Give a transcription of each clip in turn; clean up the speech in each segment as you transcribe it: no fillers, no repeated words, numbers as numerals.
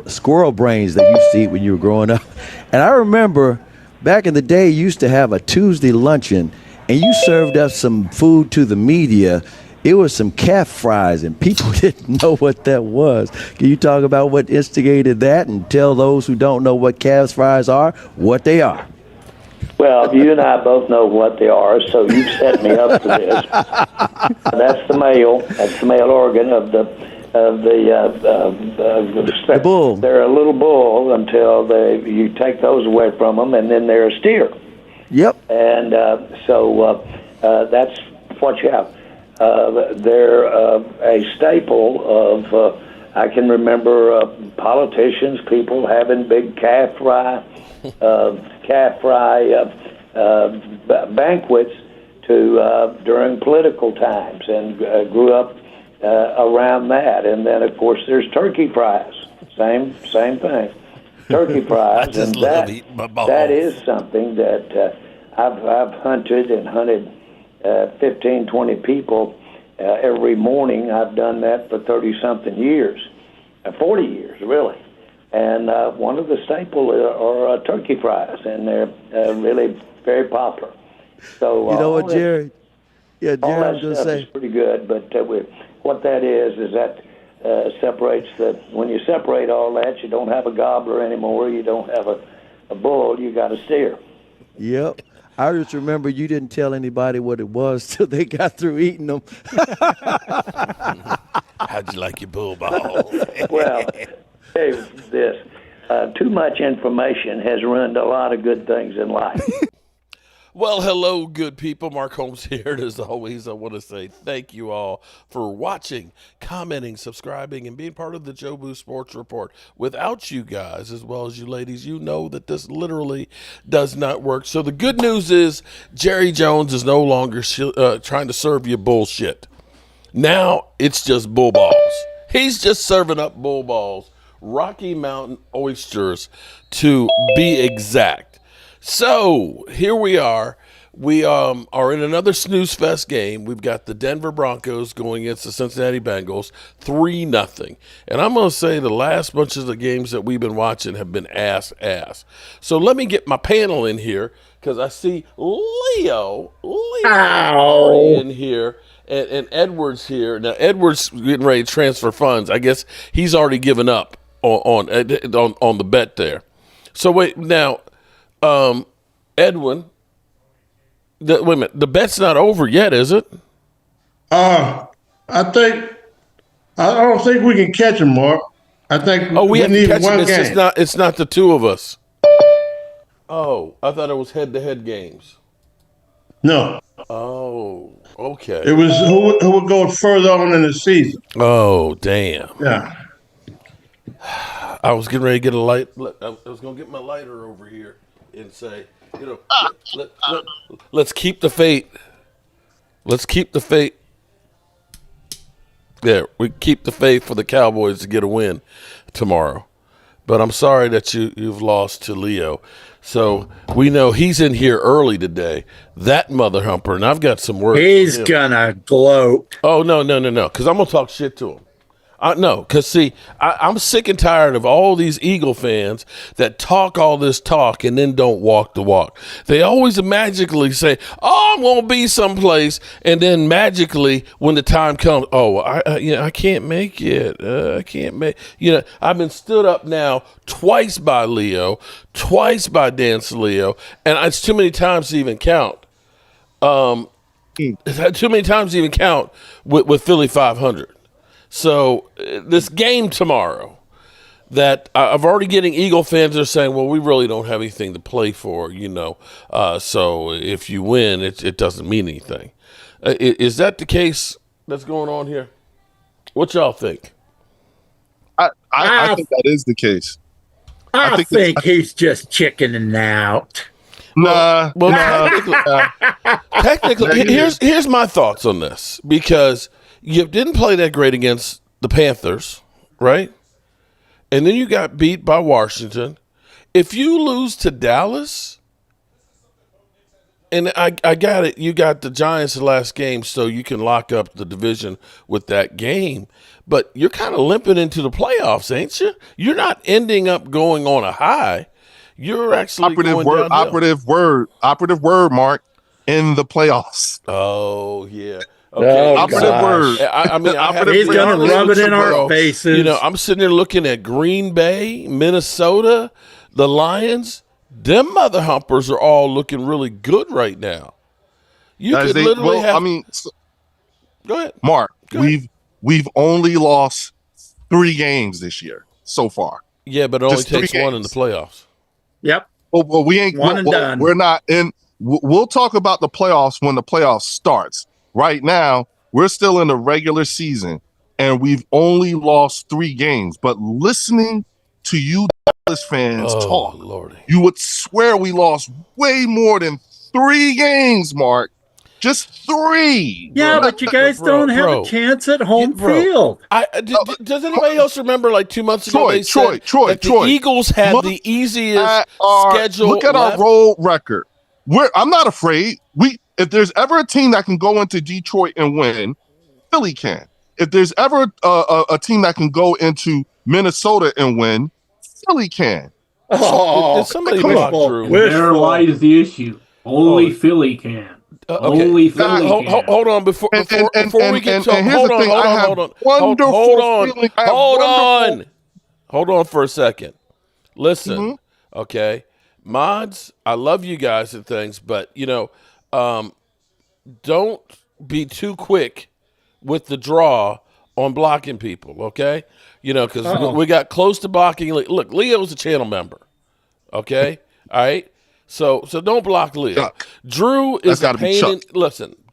squirrel brains that you used to eat when you were growing up. And I remember back in the day, you used to have a Tuesday luncheon, and you served up some food to the media. It was some calf fries, and people didn't know what that was. Can you talk about what instigated that and tell those who don't know what calf fries are what they are? Well, you and I both know what they are, so you've set me up for this. That's the male. That's the male organ of the bull. They're a little bull until you take those away from them, and then they're a steer. Yep. And so that's what you have. They're a staple of. I can remember politicians, people having big calf fry banquets during political times, and grew up around that. And then, of course, there's turkey fries. Same thing. Turkey fries, and that is something that I've hunted 15, 20 people every morning. I've done that for 30-something years, 40 years, really. And one of the staple are turkey fries, and they're really very popular. So you know what, Jerry? Yeah, Jerry, all I that was going to stuff say. is pretty good, but what that is that separates when you separate all that, you don't have a gobbler anymore, you don't have a bull, you got a steer. Yep. I just remember you didn't tell anybody what it was till they got through eating them. How'd you like your bull balls? Well, hey, this. Too much information has ruined a lot of good things in life. Well, hello, good people. Mark Holmes here. And as always, I want to say thank you all for watching, commenting, subscribing, and being part of the Joe Boo Sports Report. Without you guys, as well as you ladies, you know that this literally does not work. So the good news is Jerry Jones is no longer trying to serve you bullshit. Now it's just bull balls. He's just serving up bull balls, Rocky Mountain oysters to be exact. So here we are. We are in another snooze fest game. We've got the Denver Broncos going against the Cincinnati Bengals, 3-0. And I'm going to say the last bunch of the games that we've been watching have been ass. So let me get my panel in here because I see Leo already in here. And Edwards here. Now, Edwards getting ready to transfer funds. I guess he's already given up on the bet there. So wait, now, Edwin, wait a minute. The bet's not over yet, is it? I don't think we can catch him, Mark. I think we have need to catch one him. game. It's not the two of us. Oh, I thought it was head-to-head games. No. Oh, okay. It was who would go further on in the season. Oh, damn. Yeah. I was getting ready to get a light. I was going to get my lighter over here and say, let's keep the faith. Let's keep the faith. Yeah, we keep the faith for the Cowboys to get a win tomorrow. But I'm sorry that you've lost to Leo. So we know he's in here early today. That mother humper, and I've got some work. He's gonna gloat. Oh, no, because I'm going to talk shit to him. No, because, see, I'm sick and tired of all these Eagle fans that talk all this talk and then don't walk the walk. They always magically say, oh, I'm going to be someplace, and then magically when the time comes, I can't make it. I can't make I've been stood up now twice by Leo, twice by Dance Leo, and it's too many times to even count. Too many times to even count with Philly 500. So this game tomorrow that I've already getting Eagle fans are saying, well, we really don't have anything to play for, so if you win, it doesn't mean anything. Is that the case that's going on here? What y'all think? I think that is the case. I think he's just chickening out. Technically, here's my thoughts on this, because you didn't play that great against the Panthers, right? And then you got beat by Washington. If you lose to Dallas, and I got it. You got the Giants the last game, so you can lock up the division with that game. But you're kind of limping into the playoffs, ain't you? You're not ending up going on a high. You're actually going downhill. Operative word, Mark, in the playoffs. Oh, yeah. Okay. Operative word. I mean, I have He's to be going to honest rub with it you, in our bro. faces. You know, I'm sitting there looking at Green Bay, Minnesota, the Lions. Them mother humpers are all looking really good right now. You could literally have. Go ahead, Mark. Go ahead. We've only lost 3 games this year so far. Yeah, but it only takes one in the playoffs. Yep. Well, we ain't one and done. We're not in. We'll talk about the playoffs when the playoffs starts. Right now, we're still in the regular season, and we've only lost 3 games. But listening to you Dallas fans talk, Lordy, you would swear we lost way more than 3 games, Mark. Just 3. Yeah, bro. but you guys don't have a chance at home field. Does anybody else remember, like 2 months ago, they said that the Eagles had the easiest schedule? Look at our road record. I'm not afraid. If there's ever a team that can go into Detroit and win, Philly can. If there's ever a team that can go into Minnesota and win, Philly can. Did somebody block Drew? There lies the issue. Only Philly can. Okay. Only Philly can. Hold on before we get to hold on for a second. Listen, okay, mods, I love you guys and things, but don't be too quick with the draw on blocking people, okay? Because we got close to blocking. Look, Leo's a channel member, okay? All right. So don't block Leo. Drew is a pain.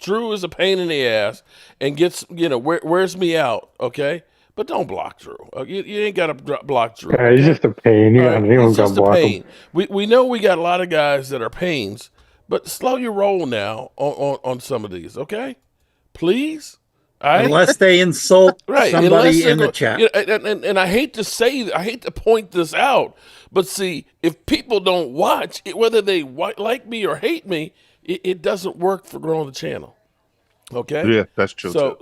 Drew is a pain in the ass and gets wears me out. Okay, but don't block Drew. You ain't got to block Drew. Yeah, he's just a pain. He's just a pain. We know we got a lot of guys that are pains, but slow your roll now on some of these. Okay, please. Right? Unless they insult somebody in the chat. And I hate to point this out, but see, if people don't watch, whether they like me or hate me, it doesn't work for growing the channel. Okay. Yeah, that's true. So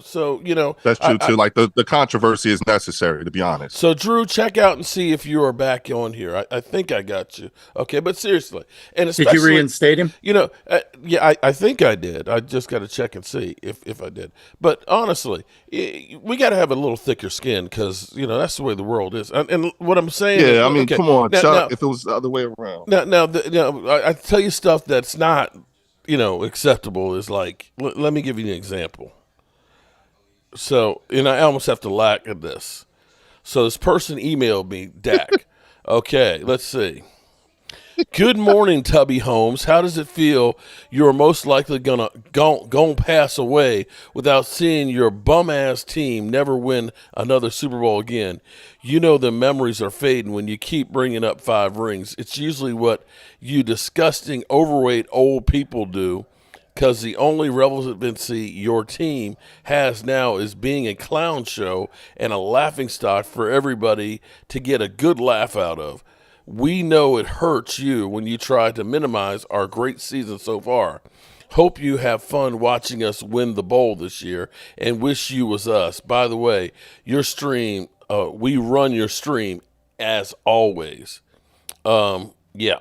that's true too. Like the controversy is necessary, to be honest. So Drew, check out and see if you are back on here. I think I got you. Okay, but seriously, and did you reinstate him? Yeah, I think I did. I just got to check and see if I did. But honestly, we got to have a little thicker skin because that's the way the world is. And what I'm saying, come on, Chuck. If it was the other way around. Now, I tell you stuff that's not. Acceptable is like, let me give you an example. So, I almost have to lack at this. So this person emailed me, Dak. Okay, let's see. Good morning, Tubby Holmes. How does it feel you're most likely gonna pass away without seeing your bum-ass team never win another Super Bowl again? The memories are fading when you keep bringing up 5 rings. It's usually what you disgusting, overweight old people do, because the only relevancy your team has now is being a clown show and a laughingstock for everybody to get a good laugh out of. We know it hurts you when you try to minimize our great season so far. Hope you have fun watching us win the bowl this year and wish you was us. By the way, your stream, we run your stream as always. Yeah.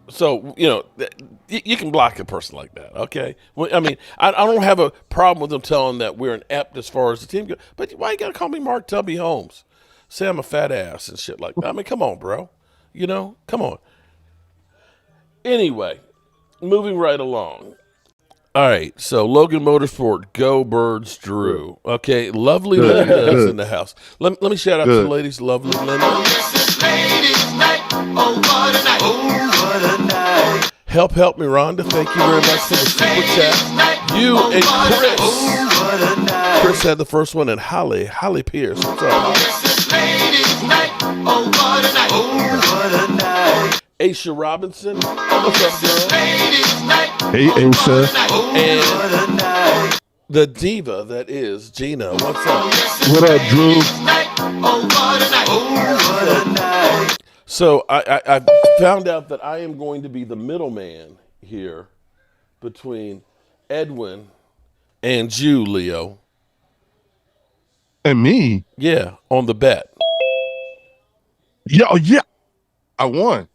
So, you can block a person like that, okay? Well, I mean, I don't have a problem with them telling that we're inept as far as the team goes, but why you got to call me Mark Tubby Holmes? Say I'm a fat ass and shit like that. I mean, come on, bro. Come on. Anyway, moving right along. All right, so Logan Motorsport, go Birds, Drew. Okay, lovely Linda's in the house. Let me shout out to the ladies. Lovely Linda. Help me, Rhonda. Thank you very much for the super chat. You and Chris. Chris had the first one, and Holly Pierce. What's up, Holly? Aisha Robinson. What's up, girl? Hey, Aisha. And the diva that is Gina. What's up? What up, Drew? So I found out that I am going to be the middleman here between Edwin and you, Leo. And me? Yeah, on the bet. Yeah, I won.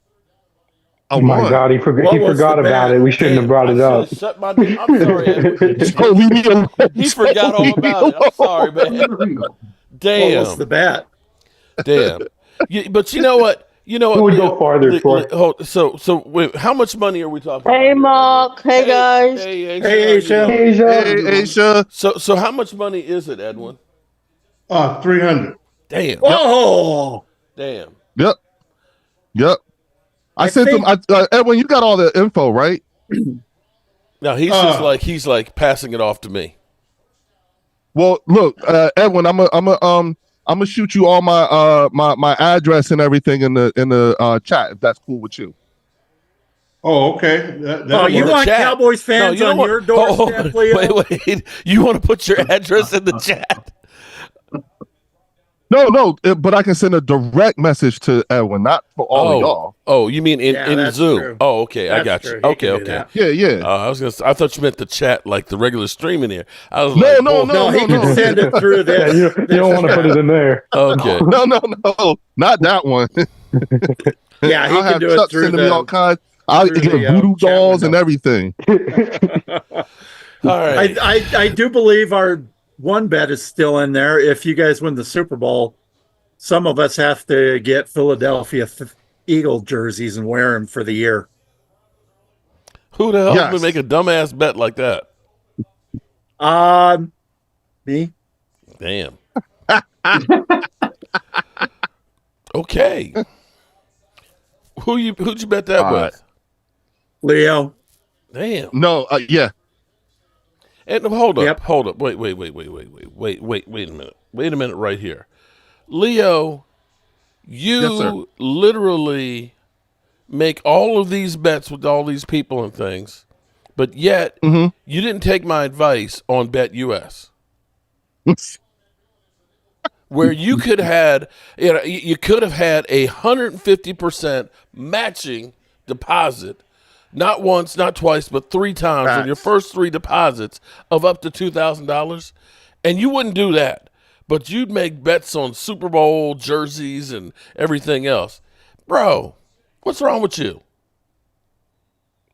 Oh my God, he forgot about it. We shouldn't have brought it up. Shut my. I'm sorry, Edwin. So leave me alone. He forgot all about it. I'm sorry, man. Damn. What was the bet? Damn. But you know what? You know what? Who would go farther for? So wait, how much money are we talking Hey, about? Mark. Hey, guys. Hey, Hey, Aisha. Hey, Aisha. So how much money is it, Edwin? 300. Damn. Oh, Damn. Yep. I sent think- them. Edwin, you got all the info, right? Now he's like passing it off to me. Well, look, Edwin, I'm gonna shoot you all my address and everything in the chat if that's cool with you. Oh, okay. you want chat. Cowboys fans on your doorstep, Leo? Wait. You want to put your address in the chat? No, but I can send a direct message to Edwin, not for all of y'all. Oh, you mean in that's Zoom? true. Oh, okay, I got That's you. true. He can Okay. do that. Yeah. I thought you meant the chat like the regular streaming here. I was No, he can send it through this. You don't want to put it in there. Okay. No, not that one. Yeah, he I'll can have do Chuck it through sending me all kinds. I'll through get the, voodoo chat dolls and window. everything. All right. I do believe our one bet is still in there. If you guys win the Super Bowl, some of us have to get Philadelphia Eagle jerseys and wear them for the year. Who the hell Yes. would make a dumbass bet like that? Me? Damn. Okay. Who'd you bet that All with? Leo. Damn. No, yeah. And hold up. Yep. Hold up. Wait a minute. Wait a minute right here. Leo, you Yes, sir. literally make all of these bets with all these people and things, but yet you didn't take my advice on Bet US. Where you could have had, you could have had 150% matching deposit, not once, not twice, but 3 times on your first 3 deposits of up to $2,000, and you wouldn't do that, but you'd make bets on Super Bowl jerseys and everything else, bro. What's wrong with you?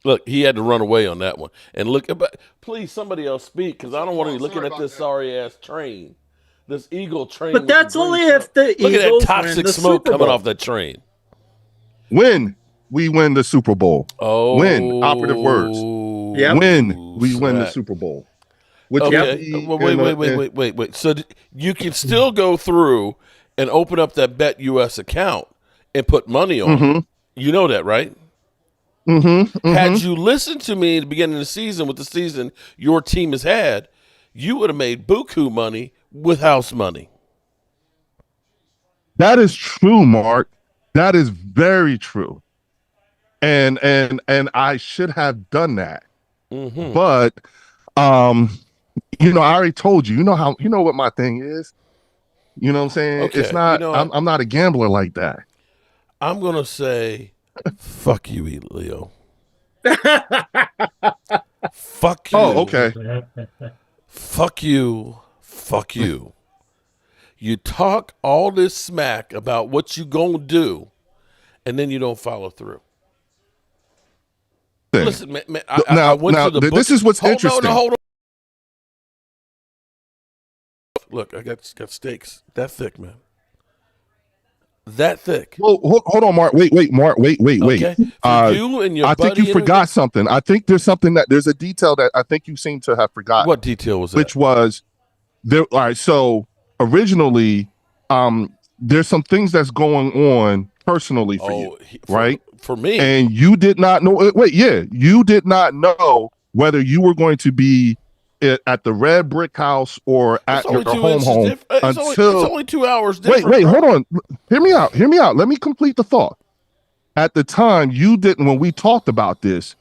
Look, he had to run away on that one. And look, but please, somebody else speak, because I don't want to be looking at this sorry ass train. This Eagle train. But that's only if the Look at that Eagles toxic win the smoke Super coming Bowl. off that train. When we win the Super Bowl. Oh, When, operative words. Yep. When we win the Swag. Super Bowl. Which Okay. will be Wait. So you can still go through and open up that Bet US account and put money on it. You know that, right? Had you listened to me at the beginning of the season with the season your team has had, you would have made buku money with house money. That is true, Mark. That is very true. And I should have done that. But I already told you, you know what my thing is. You know what I'm saying? Okay, It's not you know I'm not a gambler like that. I'm going to say, fuck you, Leo. Fuck you. Oh, okay. Fuck you. Fuck you. You talk all this smack about what you gonna do, and then you don't follow through. Listen, man, I went to the book. This is what's interesting. Hold on. Look, I got steaks that thick, man. That thick. Well, hold on, Mark. Wait, Mark. Wait. Okay. For you and your I think buddy you forgot something. I think there's a detail that I think you seem to have forgotten. What detail was that? Which was there. All right. So originally, there's some things that's going on personally for you, right? For me. And you did not know. You did not know whether you were going to be at the red brick house or at your home until it's only 2 hours different. Wait, hold on. Hear me out. Let me complete the thought. At the time, when we talked about this,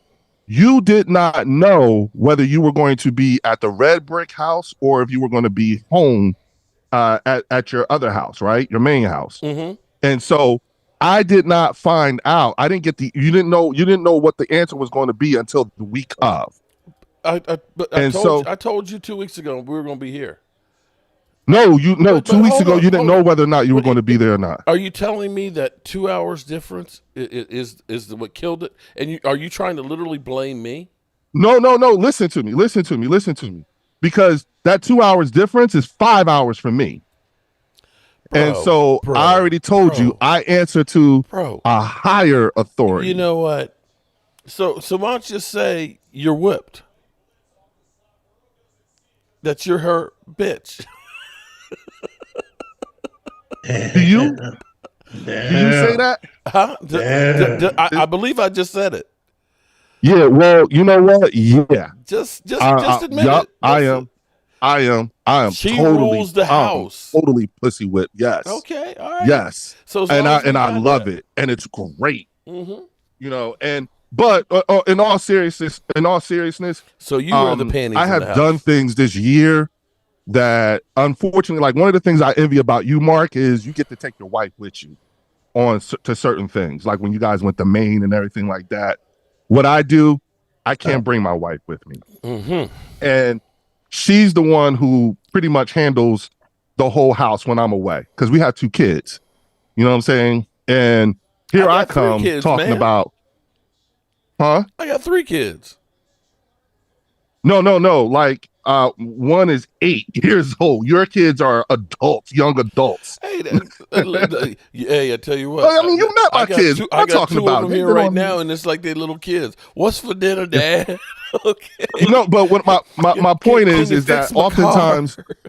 you did not know whether you were going to be at the red brick house or if you were going to be home at your other house, right? Your main house. And so I did not find out. I didn't get you didn't know what the answer was going to be until the week of. I told you 2 weeks ago we were going to be here. No, 2 weeks ago on, you didn't know whether or not you were going to be there or not. Are you telling me that 2 hours difference is what killed it? And are you trying to literally blame me? No. Listen to me. Because that 2 hours difference is 5 hours for me. And so I already told you I answer to a higher authority. You know what? So why don't you say you're whipped? That you're her bitch. Do you? Did you say that? Huh? I believe I just said it. Yeah. Well, you know what? Yeah. Just admit it. I am. She totally, rules the house. Totally pussy whipped. Yes. Okay. All right. Yes. So I love it, and it's great. Mm-hmm. You know, but in all seriousness, so you wear the panties. I have done things this year that, unfortunately, like one of the things I envy about you, Mark, is you get to take your wife with you to certain things, like when you guys went to Maine and everything like that. What I do, I can't bring my wife with me, and she's the one who pretty much handles the whole house when I'm away because we have 2 kids. You know what I'm saying? And here I come talking about. Huh? I got 3 kids. No. Like, one is 8 years old. Your kids are adults, young adults. Hey, I tell you what. I mean, you met my kids. I got 2 of them here right now, and it's like they're little kids. What's for dinner, Dad? Okay. No, but what my point is that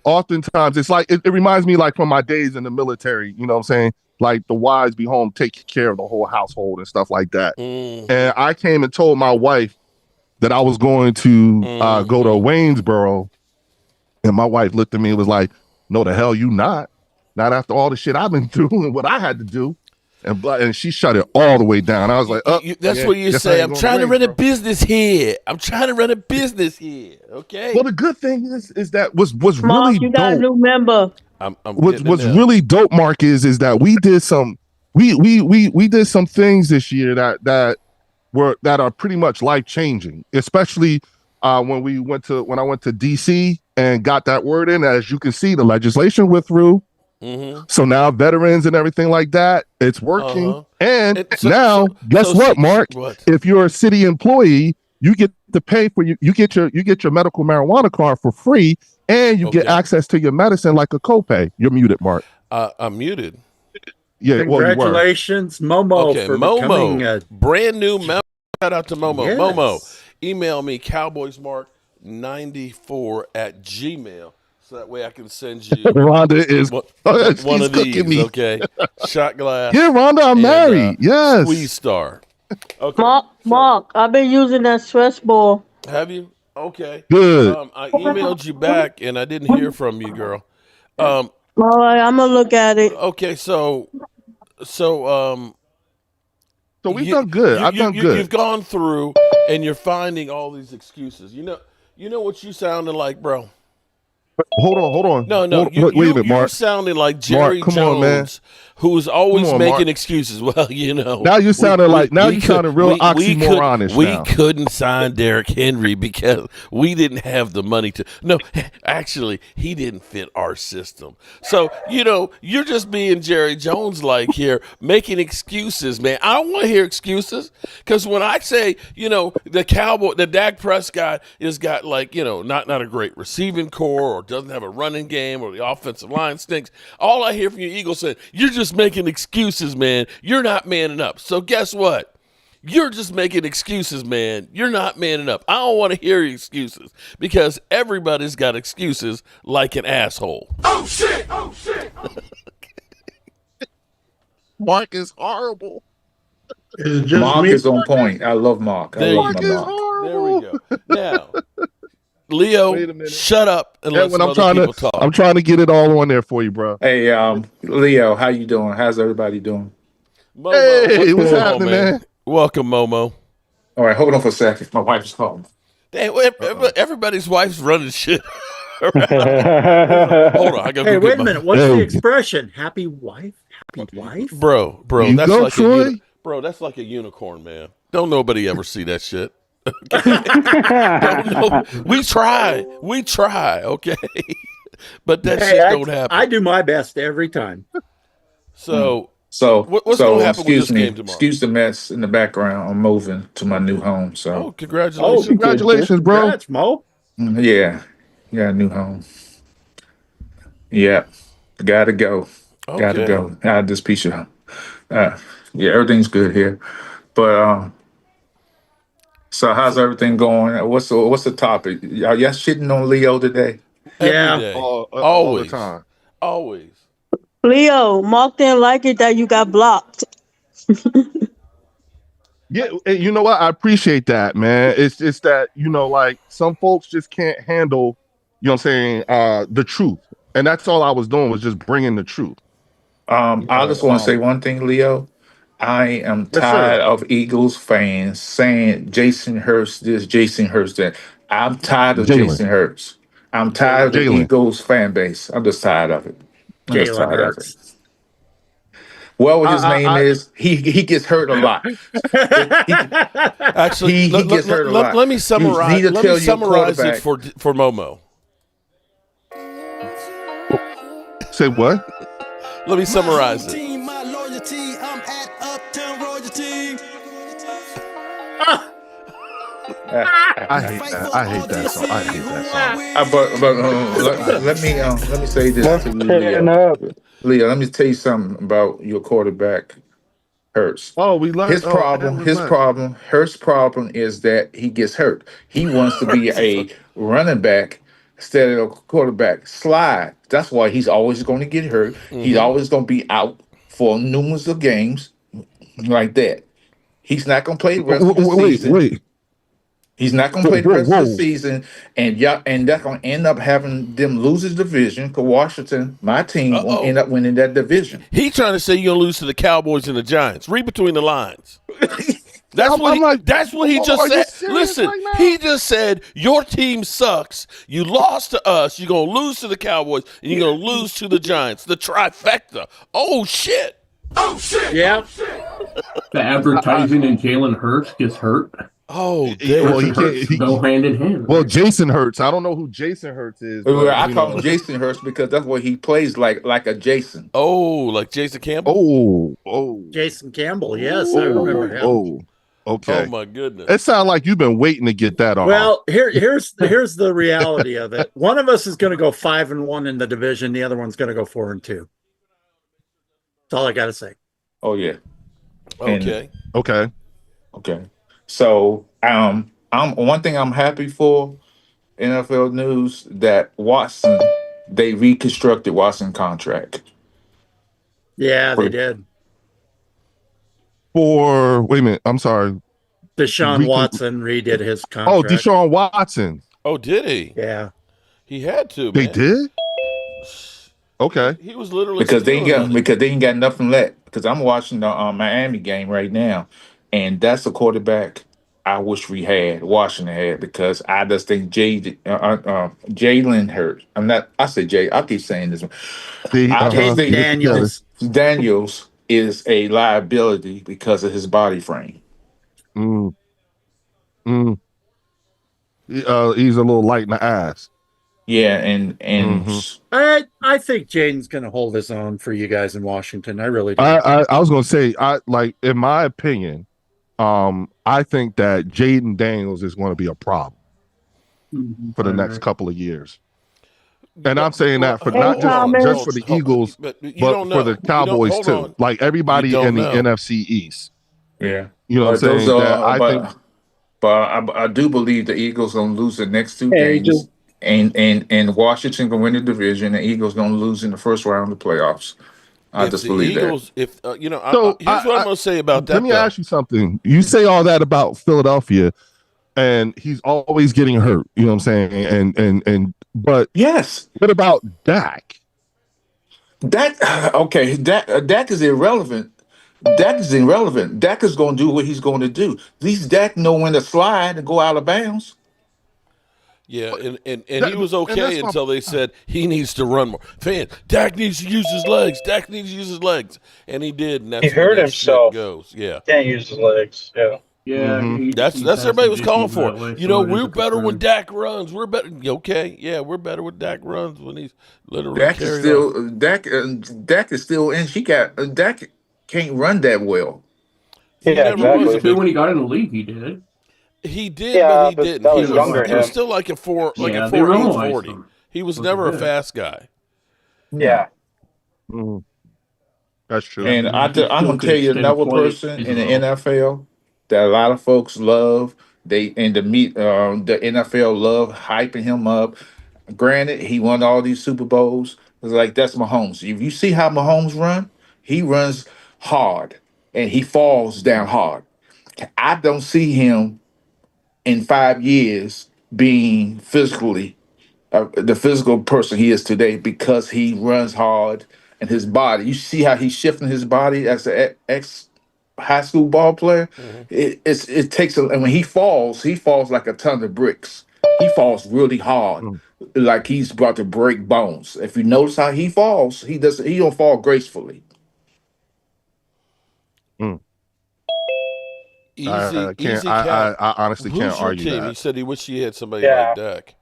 oftentimes it's like it reminds me like from my days in the military. You know what I'm saying? Like the wives be home, take care of the whole household and stuff like that. And I came and told my wife that I was going to go to Waynesboro, and my wife looked at me and was like, "No, the hell you not after all the shit I've been through and what I had to do." And she shut it all the way down. I was like, that's what you say. I'm trying to run a business here. Okay. Well, the good thing is that was Mark, really you got dope. a new member. What's really dope, Mark, is that we did some we did some things this year that are pretty much life changing, especially when I went to DC and got that word in. As you can see, the legislation went through. So now veterans and everything like that, it's working. And now, guess what, Mark? What? If you're a city employee, you get to pay for you get your medical marijuana card for free, and you get access to your medicine like a copay. You're muted, Mark. I'm muted. Yeah, congratulations, Momo, for becoming a brand new member. Shout out to Momo. Yes. Momo, email me cowboysmark94@gmail. So that way I can send you Rhonda is one of these, me. Okay? Shot glass. Yeah, Rhonda, I'm married. Yes. Squeeze Star. Okay. Mark, I've been using that stress ball. Have you? Okay. Good. I emailed you back and I didn't hear from you, girl. All right, I'm gonna look at it. Okay, so we've done good. I've done good. You've gone through and you're finding all these excuses. You know what you sounded like, bro? Hold on. No. Wait a minute, Mark. You're sounding like Jerry Jones, who's always making excuses. Well, now you sounded you sounded real oxymoronish. We couldn't sign Derrick Henry because we didn't have the money to. No, actually, he didn't fit our system. So you're just being Jerry Jones like here, making excuses, man. I don't want to hear excuses because when I say the Dak Prescott has got not a great receiving core or doesn't have a running game or the offensive line stinks. All I hear from you Eagles saying, you're just making excuses, man. You're not manning up. So guess what? You're just making excuses, man. You're not manning up. I don't want to hear your excuses because everybody's got excuses like an asshole. Oh, shit. Mark is horrible. Mark is on point. I love Mark. Mark is horrible. There we go. Now, Leo, shut up and let some other people talk. I'm trying to get it all on there for you, bro. Hey, Leo, how you doing? How's everybody doing? Momo, hey, what's happening, man? Welcome, Momo. All right, hold on for a second. My wife's calling. Damn, everybody's wife's running shit. Hold on, I gotta Hey, wait a minute. What's the expression? Happy wife? Happy wife? Bro, that's like that's like a unicorn, man. Don't nobody ever see that shit. Don't know. We try. Okay, but that shit don't happen. I do my best every time. So, So, what's going to happen with excuse this me, game tomorrow? excuse the mess in the background. I'm moving to my new home. So, congratulations! Congratulations, bro. Congrats, Mo. yeah, a new home. Yeah, gotta go. Gotta Okay. go. I had this piece of, yeah, everything's good here. But so how's everything going? What's the topic? Are y'all shitting on Leo today? Every day, All the time. always. Leo, Mark didn't like it that you got blocked. Yeah, you know what? I appreciate that, man. It's that, like some folks just can't handle, what I'm saying, the truth. And that's all I was doing was just bringing the truth. I just want to say one thing, Leo. I am Yes, sir. tired of Eagles fans saying Jason Hurts this, Jason Hurts that. I'm tired of Jalen. Jason Hurts. I'm tired of the Jalen. Eagles fan base. I'm just tired of it. I'm just Jalen tired of it. Hurts. Well, his name is he gets hurt a lot. Actually, he gets hurt a lot. Let me summarize. You need to Let me tell your summarize it quarterback. for Momo. Say what? Let me summarize it. I hate that song. But let me say this to you, Leo. Leo, let me tell you something about your quarterback, Hurts. Oh, we learned. His problem is that he gets hurt. He wants to be a running back instead of a quarterback. Slide. That's why he's always going to get hurt. He's always going to be out for numerous of games like that. He's not going to play the rest of the season. Wait. He's not going to play the rest of the season, and that's going to end up having them lose his division. Because Washington, my team, will end up winning that division. He trying to say you're gonna lose to the Cowboys and the Giants. Read between the lines. That's what he just said. Listen, he just said your team sucks. You lost to us. You're gonna lose to the Cowboys, and you're gonna lose to the Giants. The trifecta. Oh shit. Yeah. The advertising in Jalen Hurts gets hurt. Oh, well, he go hand in hand. Well, Jason Hurts. I don't know who Jason Hurts is. But, I call him Jason Hurts because that's what he plays like a Jason. Oh, like Jason Campbell? Oh. Jason Campbell. Yes, I remember him. Oh, okay. Oh my goodness. It sounds like you've been waiting to get that off. Well, here's the reality of it. One of us is going to go 5-1 in the division. The other one's going to go 4-2. That's all I got to say. Oh yeah. Okay. Okay. So one thing I'm happy for, NFL news, that Watson, they reconstructed Watson contract. Yeah, they did. Wait a minute, I'm sorry. Deshaun Watson redid his contract. Oh, Deshaun Watson. Oh, did he? Yeah. He had to, man. They did? Okay. He was literally because they ain't got nothing left. Because I'm watching the Miami game right now, and that's a quarterback I wish we had, Washington had, because I just think Jalen Hurts. I keep saying this one. Daniels is a liability because of his body frame. He's a little light in the ass. Yeah, and I think Jaden's going to hold his own for you guys in Washington. I really do. I was going to say, in my opinion, I think that Jaden Daniels is going to be a problem for the next couple of years. And I'm saying that for not just for the Eagles, but for the Cowboys too. Like everybody in the NFC East. Yeah. You know what I'm saying? I do believe the Eagles going to lose the next two games. And Washington going to win the division. The Eagles going to lose in the first round of the playoffs. I just believe that. Here's what I'm going to say about that. Let me ask you something. You say all that about Philadelphia, and he's always getting hurt. You know what I'm saying? But yes. What about Dak? Dak is irrelevant. Dak is irrelevant. Dak is going to do what he's going to do. At least Dak know when to slide and go out of bounds. Yeah, and he was okay until they said he needs to run more. Dak needs to use his legs. And he did. And that's he hurt himself. Goes. Yeah, can't use his legs. Yeah. Yeah, That's he's had everybody some was calling issues for. that way, You so know, it is we're a better when concern. Dak runs. We're better. Okay, yeah, we're better when Dak runs when he's literally Dak is carried off. still Dak is still in. Dak can't run that well. He Yeah, never He was used a exactly. to big. when he got in the league. He did. He did, but Yeah, he but didn't. that He was He was was younger he was him. still like a Yeah, they 4.8 normalized 40. him. He was Which is never a good. fast guy. No. Yeah. That's true. And He I'm still gonna could tell you extend another play person as in the well. NFL that a lot of folks love. The NFL love hyping him up. Granted, he won all these Super Bowls. It's like that's Mahomes. If you see how Mahomes run, he runs hard and he falls down hard. I don't see him in 5 years being the physical person he is today because he runs hard and his body. You see how he's shifting his body as an ex high school ball player. It takes and when he falls like a ton of bricks. He falls really hard, Mm, like he's about to break bones. If you notice how he falls, he don't fall gracefully. mm. Easy, I can't. easy cap. I honestly can't Who's your argue team? He that. said he wished he had somebody like Yeah. Dak.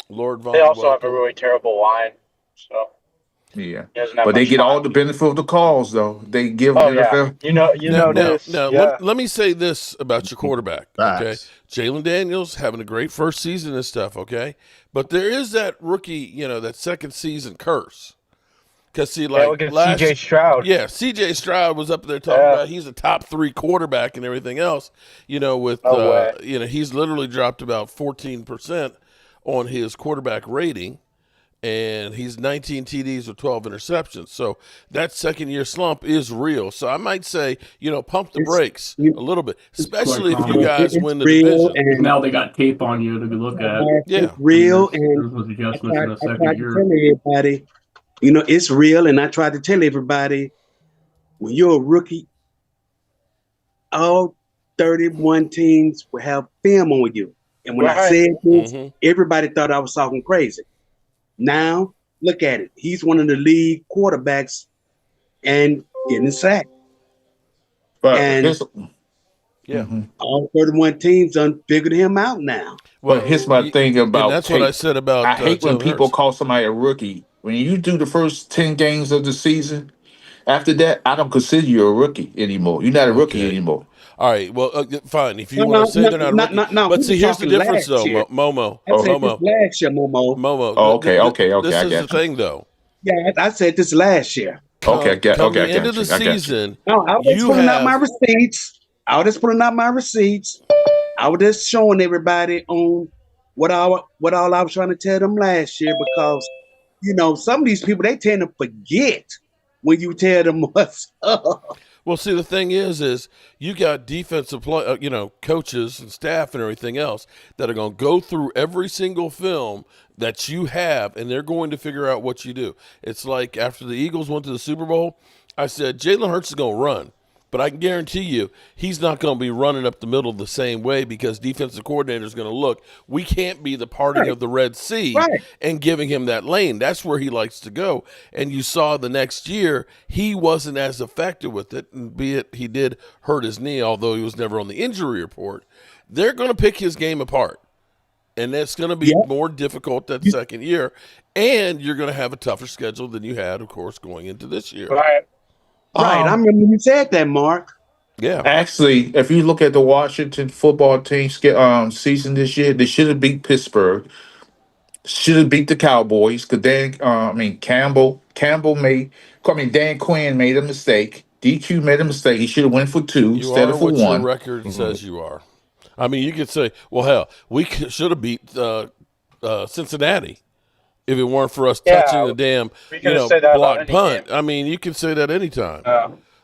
Lord They Vaughn, also have a welcome. really terrible line, so Yeah, he doesn't have but they much get all time. the benefit of the calls though. They give Oh yeah, NFL. you Now, know now, this. now, Yeah. let me say this about your quarterback, okay? Facts. Jalen Daniels having a great first season and stuff, okay? But there is that rookie, that second season curse. Because, see, Yeah, like look at last, C.J. Stroud. yeah, C.J. Stroud was up there talking Yeah. about he's a top 3 quarterback and everything else, with, No way. he's literally dropped about 14% on his quarterback rating. And he's 19 TDs with 12 interceptions. So that second year slump is real. So I might say, pump the brakes a little bit, It's quite especially if you common. guys It's win the real, division. Because and now they got tape on you to look at, Yeah. it's real, and there's those I adjustments in tried, the I second tried to year. tell everybody, it's real, and I tried to tell everybody, when you're a rookie, all 31 teams will have film on you. And when I Right. said this, Mm-hmm. everybody thought I was talking crazy. Now, look at it. He's one of the league quarterbacks and getting sacked. But And Yeah. Mhm. all 31 teams done figured him out now. Well, But here's my thing and about that's what I tape. said about I hate when Jalen people Hurts. call somebody a rookie. When you do the first 10 games of the season, after that, I don't consider you a rookie anymore. You're not a rookie Okay. anymore. All right. Well, fine. If you No, want to no, say they're not a rookie. no. But We see, were here's the talking difference, last though, year. Momo. I said this Momo. last year, Momo. Momo. Oh, okay, This I is the got you. thing, though. Yeah, I said this last year. Come I the end of got the you. I got you. season, No, I was you putting out my have receipts. I was just putting out my receipts. I was just showing everybody on what all I was trying to tell them last year, because some of these people, they tend to forget when you tell them what's up. Well, see, the thing is you got defensive coaches and staff and everything else that are going to go through every single film that you have, and they're going to figure out what you do. It's like after the Eagles went to the Super Bowl, I said, Jalen Hurts is going to run. But I can guarantee you he's not going to be running up the middle the same way, because defensive coordinator is going to look, we can't be the parting of the Red Sea and giving him that lane. That's where he likes to go. And you saw the next year he wasn't as effective with it, and be it he did hurt his knee, although he was never on the injury report. They're going to pick his game apart. And it's going to be more difficult that second year. And you're going to have a tougher schedule than you had, of course, going into this year. Right. I remember you said that, Mark. Yeah. Actually, if you look at the Washington football team season this year, they should have beat Pittsburgh. Should have beat the Cowboys, because Dan Quinn made a mistake. DQ made a mistake. He should have went for 2 You instead are of for what your 1. record says you are. I mean, you could say, well, hell, we should have beat Cincinnati if it weren't for us touching the damn, block punt. I mean, you can say that anytime.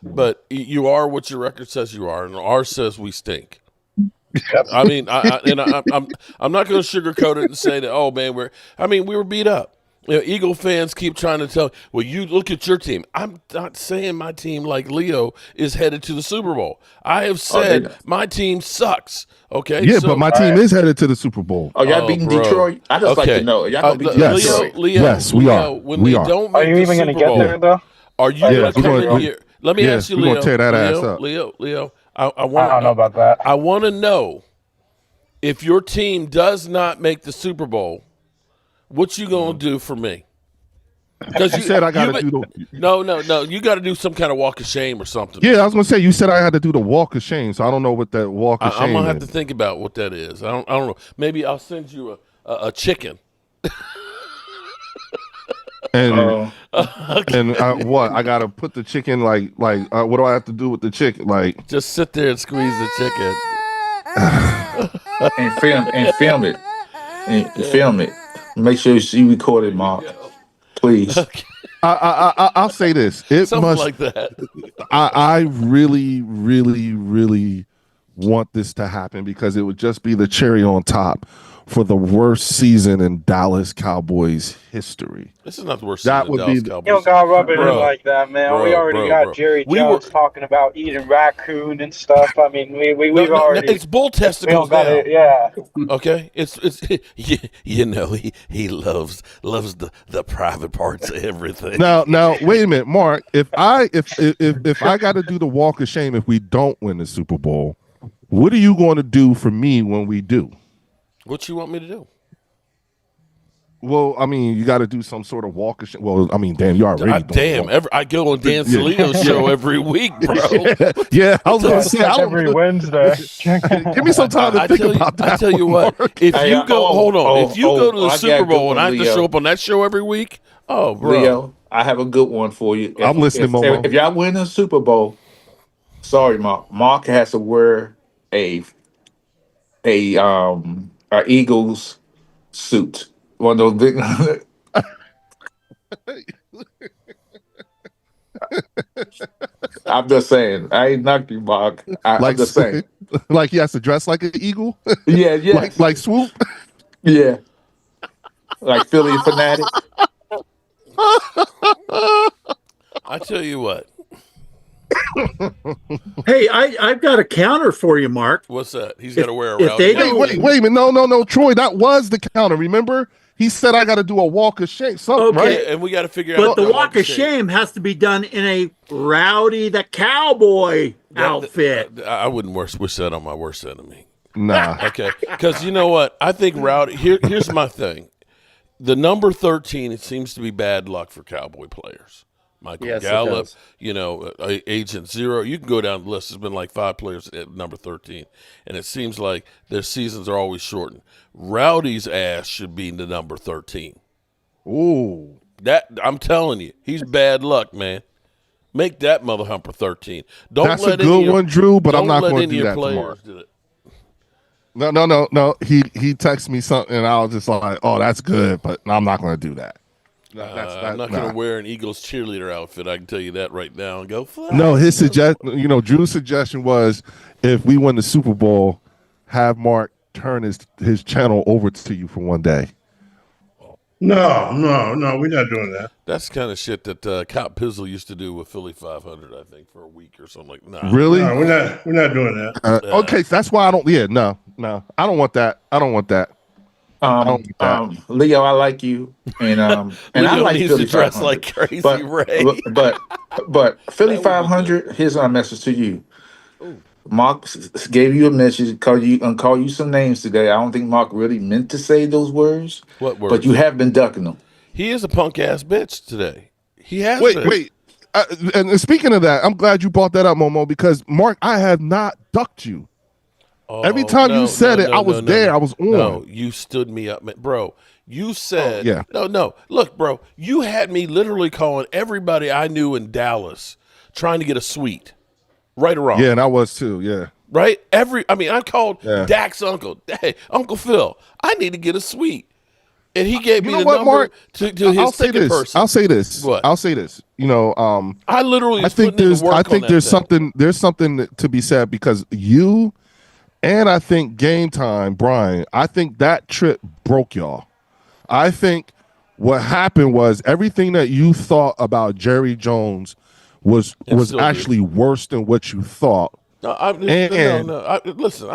But you are what your record says you are, and ours says we stink. I mean, I'm not going to sugarcoat it and say that, oh man, we were beat up. Eagle fans keep trying to tell, well, you look at your team. I'm not saying my team, like Leo, is headed to the Super Bowl. I have said my team sucks. Okay. Yeah, but my team is headed to the Super Bowl. Oh, y'all beating Detroit? I just like to know. Y'all gonna beat Detroit? Leo, yes, we are. When they don't make the Super Bowl, are you going to come in here? Let me ask you, Leo. We're going to tear that ass up. Leo, I don't know about that. I want to know if your team does not make the Super Bowl, what you gonna do for me? Because you said I got to do the. No. You got to do some kind of walk of shame or something. Yeah, I was gonna say you said I had to do the walk of shame, so I don't know what that walk of shame is. I'm gonna have to think about what that is. I don't know. Maybe I'll send you a chicken. And what? I gotta put the chicken like what do I have to do with the chicken? Like just sit there and squeeze the chicken and film it. Make sure you record it, Mark. Please. Okay. I'll say this. Something like that. I really, really, really want this to happen because it would just be the cherry on top for the worst season in Dallas Cowboys history. This is not the worst season in Dallas Cowboys. You don't gotta rub it in like that, man. We already got Jerry Jones talking about eating raccoon and stuff. I mean, we've already. It's bull testicles now. Yeah. Okay. It's he loves the private parts of everything. Now wait a minute, Mark. If I got to do the walk of shame if we don't win the Super Bowl, what are you going to do for me when we do? What you want me to do? Well, I mean, you got to do some sort of walk of shame. Well, I mean, damn, you already I go on Dan Salino's show every week, bro. Yeah, I was going to say every Wednesday. Give me some time to think about that. I tell you what, if you go to the Super Bowl and I have to show up on that show every week, oh, bro. Leo, I have a good one for you. I'm listening, Momo. If y'all win the Super Bowl, sorry, Mark. Mark has to wear a Eagles suit. One of those big. I'm just saying. I ain't knocked you, Mark. I'm just saying. Like he has to dress like an eagle. Yeah. like Swoop. Yeah. Like Philly fanatic. I tell you what. Hey, I've got a counter for you, Mark. What's that? He's got to wear a Wait a minute. No, Troy, that was the counter. Remember? He said I got to do a walk of shame. Right? And we got to figure out. But the walk of shame has to be done in a Rowdy the Cowboy outfit. I wouldn't wish that on my worst enemy. Nah. Okay. Because you know what? I think Rowdy. Here's my thing. The number 13, it seems to be bad luck for Cowboy players. Michael Gallup, Agent Zero. You can go down the list. There's been like 5 players at number 13. And it seems like their seasons are always shortened. Rowdy's ass should be the number 13. Ooh. That I'm telling you, he's bad luck, man. Make that mother humper 13. That's a good one, Drew, but I'm not going to do that tomorrow. No. He texted me something, and I was just like, oh, that's good, but I'm not going to do that. I'm not going to wear an Eagles cheerleader outfit. I can tell you that right now and go fly. No, his Drew's suggestion was if we win the Super Bowl, have Mark turn his channel over to you for one day. No, we're not doing that. That's the kind of shit that Cop Pizzle used to do with Philly 500, I think, for a week or something like that. Really? No, we're not doing that. Okay, so that's why I don't. Yeah, no, I don't want that. I don't want that. Leo, I like you, and I like Philly 500. Like Crazy Ray. But Philly 500. Here's my message to you. Mark gave you a message, call you some names today. I don't think Mark really meant to say those words. What words? But you have been ducking them. He is a punk ass bitch today. He has. Wait. And speaking of that, I'm glad you brought that up, Momo, because Mark, I have not ducked you. Every time you said it, I was there. I was on. No, you stood me up, man. Bro. You said, no. Look, bro, you had me literally calling everybody I knew in Dallas trying to get a suite. Right or wrong? Yeah, and I was too, yeah. Right? I called Dak's uncle. Hey, Uncle Phil, I need to get a suite. And he gave me the number Mark? to his ticket person. I'll say this. What? I'll say this. I literally I think there's something to be said because you and I think Game Time, Brian, I think that trip broke y'all. I think what happened was everything that you thought about Jerry Jones was actually worse than what you thought. Listen,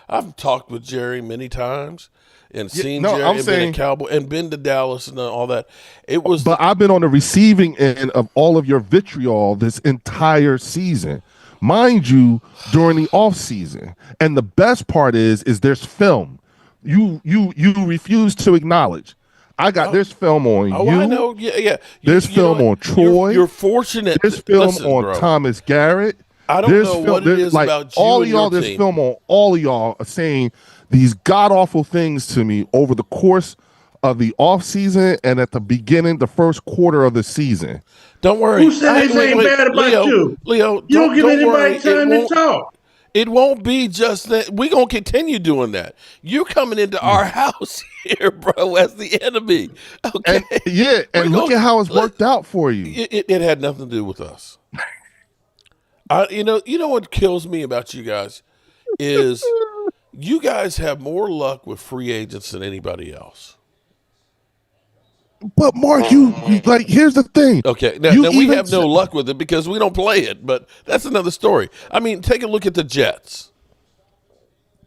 I've talked with Jerry many times and seen Jerry and been a Cowboy and been to Dallas and all that. But I've been on the receiving end of all of your vitriol this entire season. mind you, during the off season. And the best part is there's film. You refuse to acknowledge. There's film on you. Oh, I know. Yeah. There's film on Troy. You're fortunate. There's film listen, on bro, Thomas Garrett. I don't know what it is like, about you all and of y'all. your There's team. film on all of y'all are saying these god awful things to me over the course of the off season and at the beginning, the first quarter of the season. Don't worry. Who said anything bad about you? Leo, you don't give anybody worry. time to talk. It won't be just that. We're going to continue doing that. You're coming into our house here, bro, as the enemy. Okay. And look at how it's worked out for you. It had nothing to do with us. You know what kills me about you guys is you guys have more luck with free agents than anybody else. But Mark, here's the thing. Okay, now we have no luck with it because we don't play it, but that's another story. I mean, take a look at the Jets.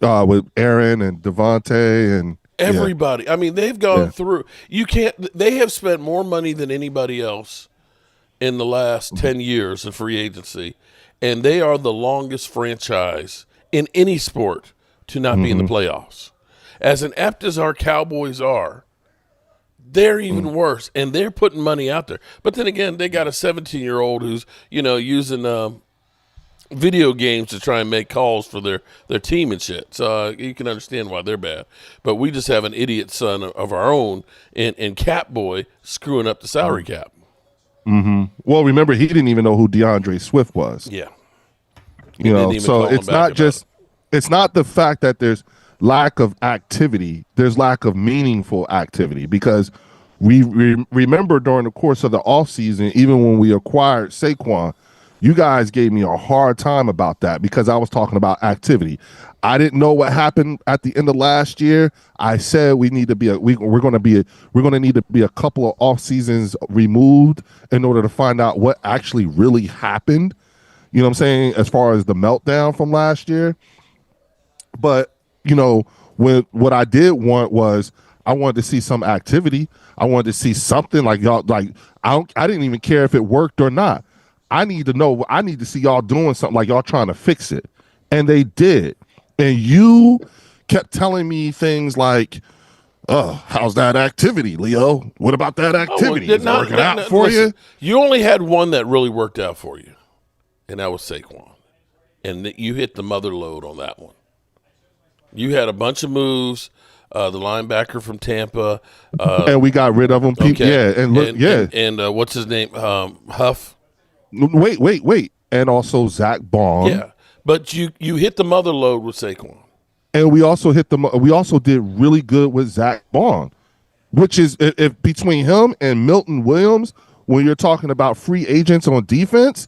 With Aaron and Devontae and everybody. Yeah. I mean, they've gone through. They have spent more money than anybody else in the last 10 years in free agency, and they are the longest franchise in any sport to not be in the playoffs. As inept as our Cowboys are, they're even worse, and they're putting money out there. But then again, they got a 17-year-old who's, using video games to try and make calls for their team and shit. So you can understand why they're bad. But we just have an idiot son of our own in Cap Boy screwing up the salary cap. Mm-hmm. Well, remember, he didn't even know who DeAndre Swift was. Yeah. So it's not the fact that there's lack of activity. There's lack of meaningful activity because we remember during the course of the offseason, even when we acquired Saquon, you guys gave me a hard time about that because I was talking about activity. I didn't know what happened at the end of last year. I said we need to be we're going to need to be a couple of off seasons removed in order to find out what actually really happened. You know what I'm saying? As far as the meltdown from last year. But, what I did want was I wanted to see some activity. I wanted to see something like y'all, I didn't even care if it worked or not. I need to see y'all doing something like y'all trying to fix it. And they did. And you kept telling me things like, oh, how's that activity, Leo? What about that activity? Is it working out for you? You only had one that really worked out for you, and that was Saquon. And you hit the mother load on that one. You had a bunch of moves, the linebacker from Tampa. And we got rid of him. Okay. Yeah. And what's his name? Huff. Wait. And also Zach Bond. Yeah. But you hit the mother load with Saquon. And we also did really good with Zach Bond, which is if between him and Milton Williams, when you're talking about free agents on defense,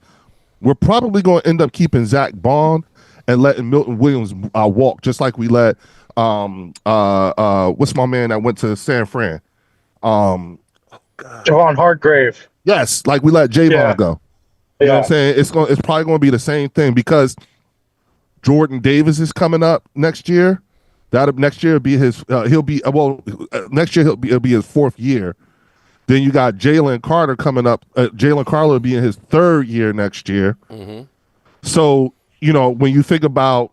we're probably going to end up keeping Zach Bond and letting Milton Williams walk, just like we let what's my man that went to San Fran? Javon Hargrave. Yes, like we let Javon go. You know what I'm saying? It's probably going to be the same thing because Jordan Davis is coming up next year. Next year will be his. Next year it'll be his fourth year. Then you got Jalen Carter coming up. Jalen Carter will be in his third year next year. Mm-hmm. So when you think about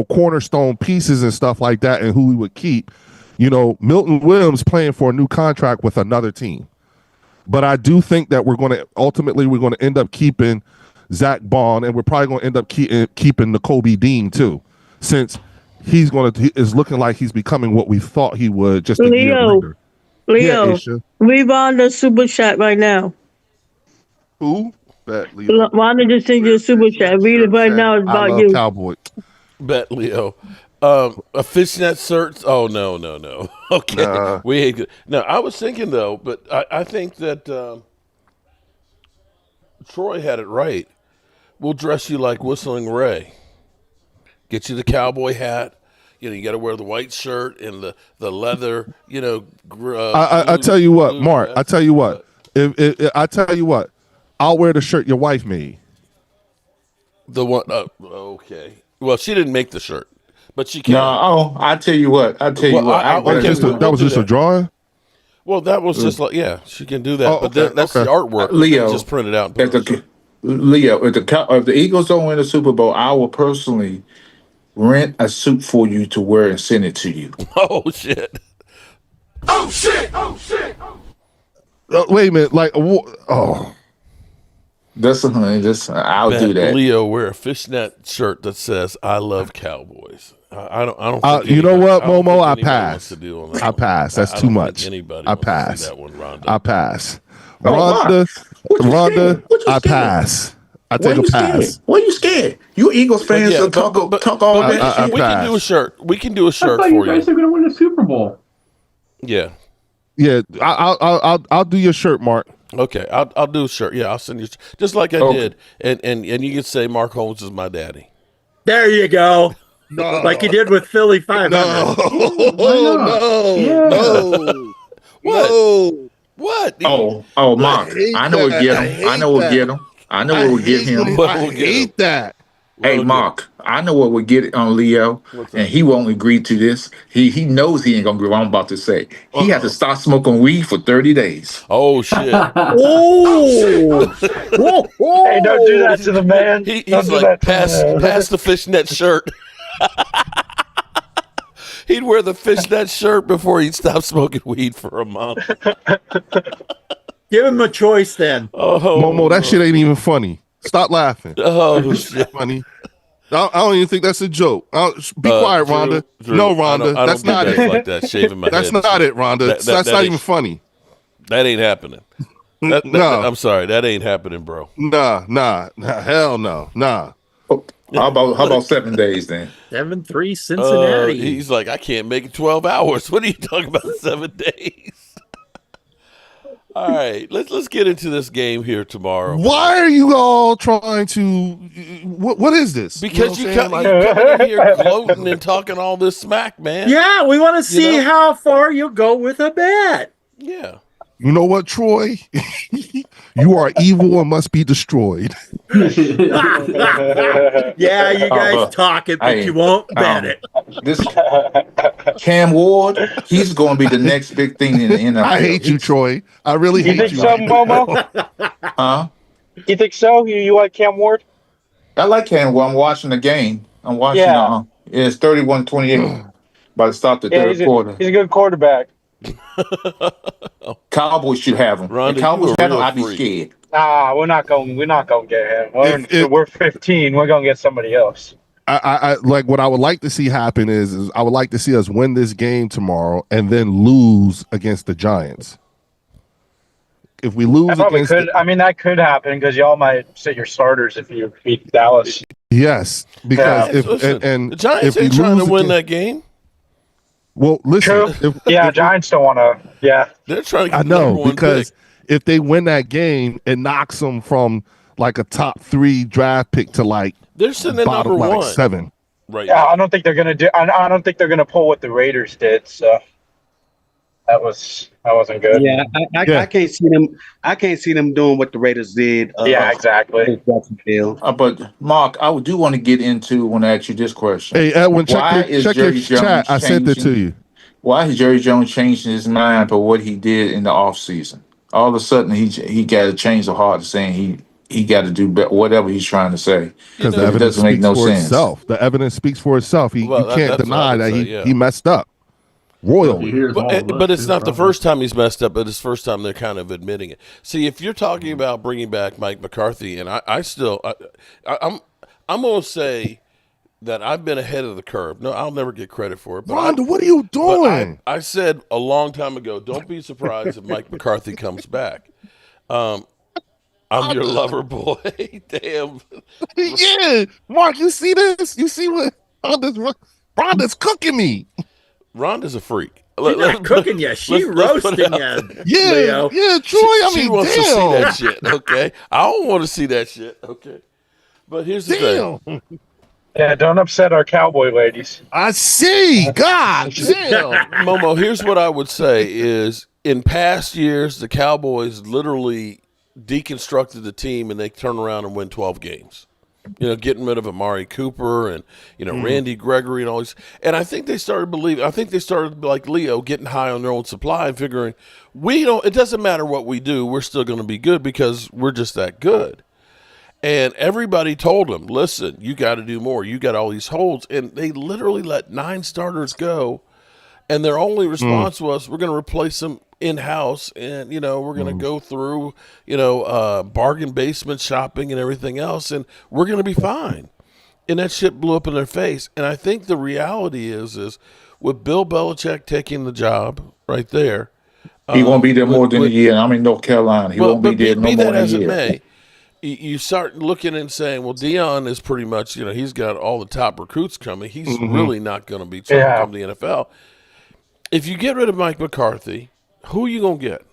cornerstone pieces and stuff like that, and who we would keep, Milton Williams playing for a new contract with another team. But I do think that we're going to end up keeping Zach Bond, and we're probably going to end up keeping Nakobe Dean too, since is looking like he's becoming what we thought he would just a year later. Leo, we've on the super chat right now. Who? Bet Leo. Why don't you send you a super chat? Read it right now. It's about you. Cowboy. Bet Leo. A fishnet search? Oh no. Okay, we ain't good. No, I was thinking though, but I think that Troy had it right. We'll dress you like Whistling Ray. Get you the cowboy hat. You got to wear the white shirt and the leather. I tell you what, Mark. I tell you what. I tell you what. I'll wear the shirt your wife made. The one. Okay. Well, she didn't make the shirt. But she can. No, I tell you what. That was just a drawing? Well, that was just like, she can do that. But that's the artwork. Leo. Just print it out. Leo, if the Eagles don't win the Super Bowl, I will personally rent a suit for you to wear and send it to you. Oh shit! Wait a minute. Like, oh, I'll do that. Leo wear a fishnet shirt that says "I love Cowboys." I don't. Think you know what, Momo? I Wants pass. to do on that I one. pass. That's I too don't much. think anybody I wants to pass. see that one, Rhonda. I pass. What you Rhonda, scared? I pass. I Why take a you scared? pass. Why you scared? You Eagles fans talk all that. We can do a shirt. We can do a I shirt thought for you guys were going to win the Super Bowl. Yeah. Yeah, I'll do your shirt, Mark. Okay, I'll do a shirt. Yeah, I'll send you just like I did, and you can say Mark Holmes is my daddy. There you go. No. Like you did with Philly 500. No. What? What? Oh, Mark. I know what get him. I know what get him. I know what would get him. I hate that. Hey, Mark, I know what would get on Leo, and he won't agree to this. He knows he ain't gonna agree with what I'm about to say. He has to stop smoking weed for 30 days. Oh shit! Oh! Hey, don't do that to the man. He's like, pass the fishnet shirt. He'd wear the fishnet shirt before he'd stop smoking weed for a month. Give him a choice then. Oh, Momo, that shit ain't even funny. Stop laughing. Oh, shit. Funny. I don't even think that's a joke. Be quiet, Rhonda. Drew, no, Rhonda, I that's don't not do it. things like that. Shaving my That's head. not it, Rhonda. That's not even funny. That ain't happening. No. I'm sorry. That ain't happening, bro. Nah, hell no, nah. How about 7 days then? 7-3 Cincinnati. He's like, I can't make it 12 hours. What are you talking about? 7 days? All right, let's get into this game here tomorrow. Why are you all trying to? What is this? Because you come in here gloating and talking all this smack, man. Yeah, we want to see how far you go with a bet. Yeah. You know what, Troy? You are evil and must be destroyed. Yeah, you guys talk it, but you won't bet it. This Cam Ward, he's going to be the next big thing in the NFL. I hate you, Troy. I really hate you. You think so, Momo? Huh? You think so? You like Cam Ward? I like Cam Ward. I'm watching the game. I'm watching. It's 31-28 by the start of the third quarter. He's a good quarterback. Cowboys should have him. Rhonda, if Cowboys have him, I'd be scared. Nah, we're not going to get him. We're 15. We're going to get somebody else. I like what I would like to see happen is I would like to see us win this game tomorrow and then lose against the Giants. If we lose against that could happen because y'all might sit your starters if you beat Dallas. Yes, because the Giants ain't trying to win that game. Well, listen. Giants don't want to. Yeah, they're trying to. I know because if they win that game, it knocks them from like a top 3 draft pick to like they're sitting at number 1, 7. Right. Yeah, I don't think they're gonna do. I don't think they're gonna pull what the Raiders did. So that wasn't good. Yeah, I can't see them. I can't see them doing what the Raiders did. Yeah, exactly. But Mark, I do want to get into when I ask you this question. Hey, Edwin, check your chat. I sent it to you. Why has Jerry Jones changed his mind for what he did in the offseason? All of a sudden, he got to change the heart to saying he got to do whatever he's trying to say. Because the evidence doesn't make no sense. Itself. The evidence speaks for itself. You can't deny that he messed up. Royally. But it's not the first time he's messed up, but it's the first time they're kind of admitting it. See, if you're talking about bringing back Mike McCarthy, and I'm going to say that I've been ahead of the curve. No, I'll never get credit for it. But Rhonda, what are you doing? I said a long time ago, don't be surprised if Mike McCarthy comes back. I'm your lover boy. Damn. Yeah. Mark, you see this? You see what Rhonda's cooking me. Rhonda's a freak. She's not cooking you. She's roasting you. Yeah, Leo. yeah, Troy. She wants to see that shit. Okay, I don't want to see that shit. Okay, but here's the thing. Yeah, don't upset our cowboy ladies. I see. God damn. Momo, here's what I would say is in past years, the Cowboys literally deconstructed the team and they turn around and win 12 games. You know, getting rid of Amari Cooper and, Randy Gregory and all these. And I think they started believing, I think they started like Leo getting high on their own supply and figuring it doesn't matter what we do, we're still going to be good because we're just that good. And everybody told him, listen, you got to do more. You got all these holes. And they literally let 9 starters go. And their only response was, we're going to replace them in-house. And, we're going to go through, bargain basement shopping and everything else. And we're going to be fine. And that shit blew up in their face. And I think the reality is with Bill Belichick taking the job right there. He won't be there more than a year. I'm in North Carolina. He won't be there no more than a year. May. You start looking and saying, well, Dion is pretty much, he's got all the top recruits coming. He's really not going to be trying to come to the NFL. If you get rid of Mike McCarthy, who are you going to get?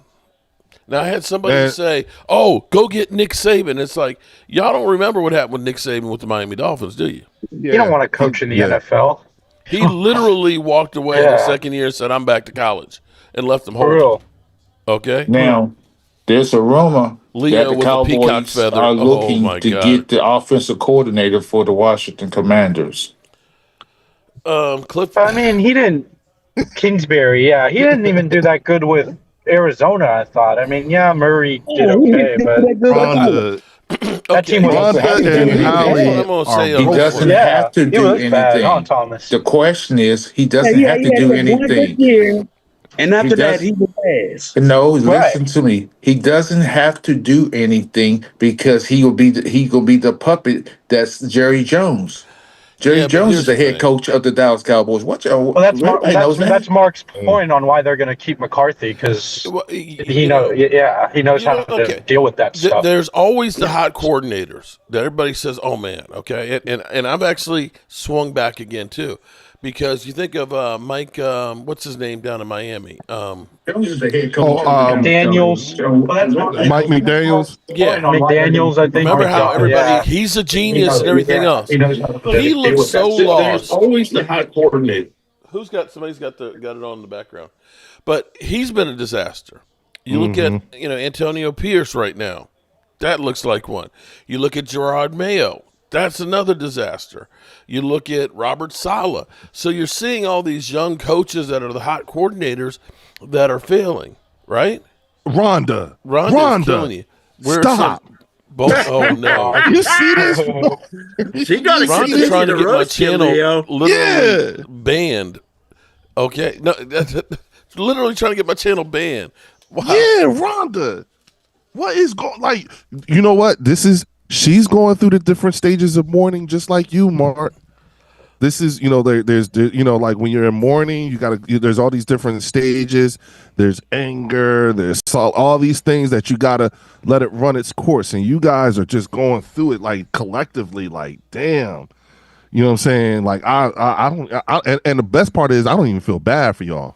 Now, I had somebody say, oh, go get Nick Saban. It's like, y'all don't remember what happened with Nick Saban with the Miami Dolphins, do you? Yeah. You don't want to coach in the NFL. He literally walked away in the second year and said, I'm back to college, and left them home. For real. Okay? Now, there's a rumor Leo that the Cowboys are looking to get the offensive coordinator for the Washington Commanders. Cliff. I mean, he didn't. Kingsbury, he didn't even do that good with Arizona, I thought. I mean, Murray did okay, but that team was he doesn't have to do anything. The question is, he doesn't have to do anything. And after that, he was ass. No, listen to me. He doesn't have to do anything because he will be the puppet that's Jerry Jones. Jerry Jones is the head coach of the Dallas Cowboys. That's Mark's point on why they're going to keep McCarthy, because he knows how to deal with that stuff. There's always the hot coordinators that everybody says, "Oh man, okay," and I've actually swung back again too, because you think of Mike, what's his name down in Miami? Daniels. Mike McDaniels. Yeah, McDaniels. I think. Remember how everybody? He's a genius and everything else. He looks so lost. There's always the hot coordinator. Somebody's got it on in the background, but he's been a disaster. You look at Antonio Pierce right now. That looks like one. You look at Gerard Mayo. That's another disaster. You look at Robert Saleh. So you're seeing all these young coaches that are the hot coordinators that are failing, right? Rhonda is killing you. Stop. Oh no! You see this? She got Rhonda's trying to get my channel literally banned. Okay, no, literally trying to get my channel banned. Wow. Yeah, Rhonda. What is going? Like, you know what? She's going through the different stages of mourning, just like you, Mark. This is, there's like when you're in mourning, there's all these different stages. There's anger, there's all these things that you gotta let it run its course. And you guys are just going through it like collectively, like, damn. You know what I'm saying? Like, I don't, and the best part is I don't even feel bad for y'all.